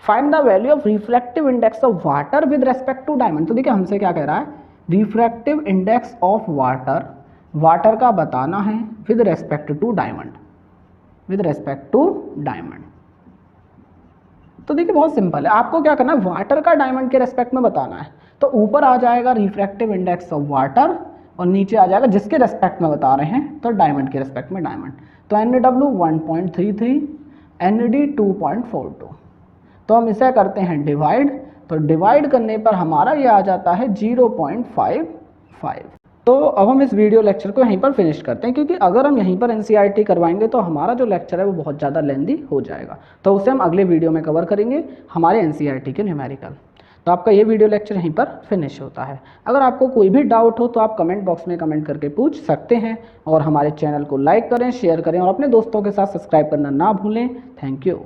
Find the value of refractive index of water with respect to diamond, तो देखिए हमसे क्या कह रहा है, refractive index of water, water का बताना है with respect to diamond, with respect to diamond. तो देखिए बहुत सिंपल है, आपको क्या करना है, वाटर का डायमंड के रेस्पेक्ट में बताना है, तो ऊपर आ जाएगा रिफ्रैक्टिव इंडेक्स ऑफ वाटर और नीचे आ जाएगा जिसके रेस्पेक्ट में बता रहे हैं, तो डायमंड के रेस्पेक्ट में डायमंड, तो NW 1.33, ND 2.42, तो हम इसे करते हैं डिवाइड, तो डिवाइड करने पर हमारा ये आ जाता है 0.55। तो अब हम इस वीडियो लेक्चर को यहीं पर फिनिश करते हैं, क्योंकि अगर हम यहीं पर NCERT करवाएंगे तो हमारा जो लेक्चर है वो बहुत ज़्यादा लेंदी हो जाएगा, तो उसे हम अगले वीडियो में कवर करेंगे, हमारे NCERT के न्यूमेरिकल। तो आपका ये वीडियो लेक्चर यहीं पर फिनिश होता है। अगर आपको कोई भी डाउट हो तो आप कमेंट बॉक्स में कमेंट करके पूछ सकते हैं, और हमारे चैनल को लाइक करें, शेयर करें और अपने दोस्तों के साथ सब्सक्राइब करना ना भूलें। Thank you.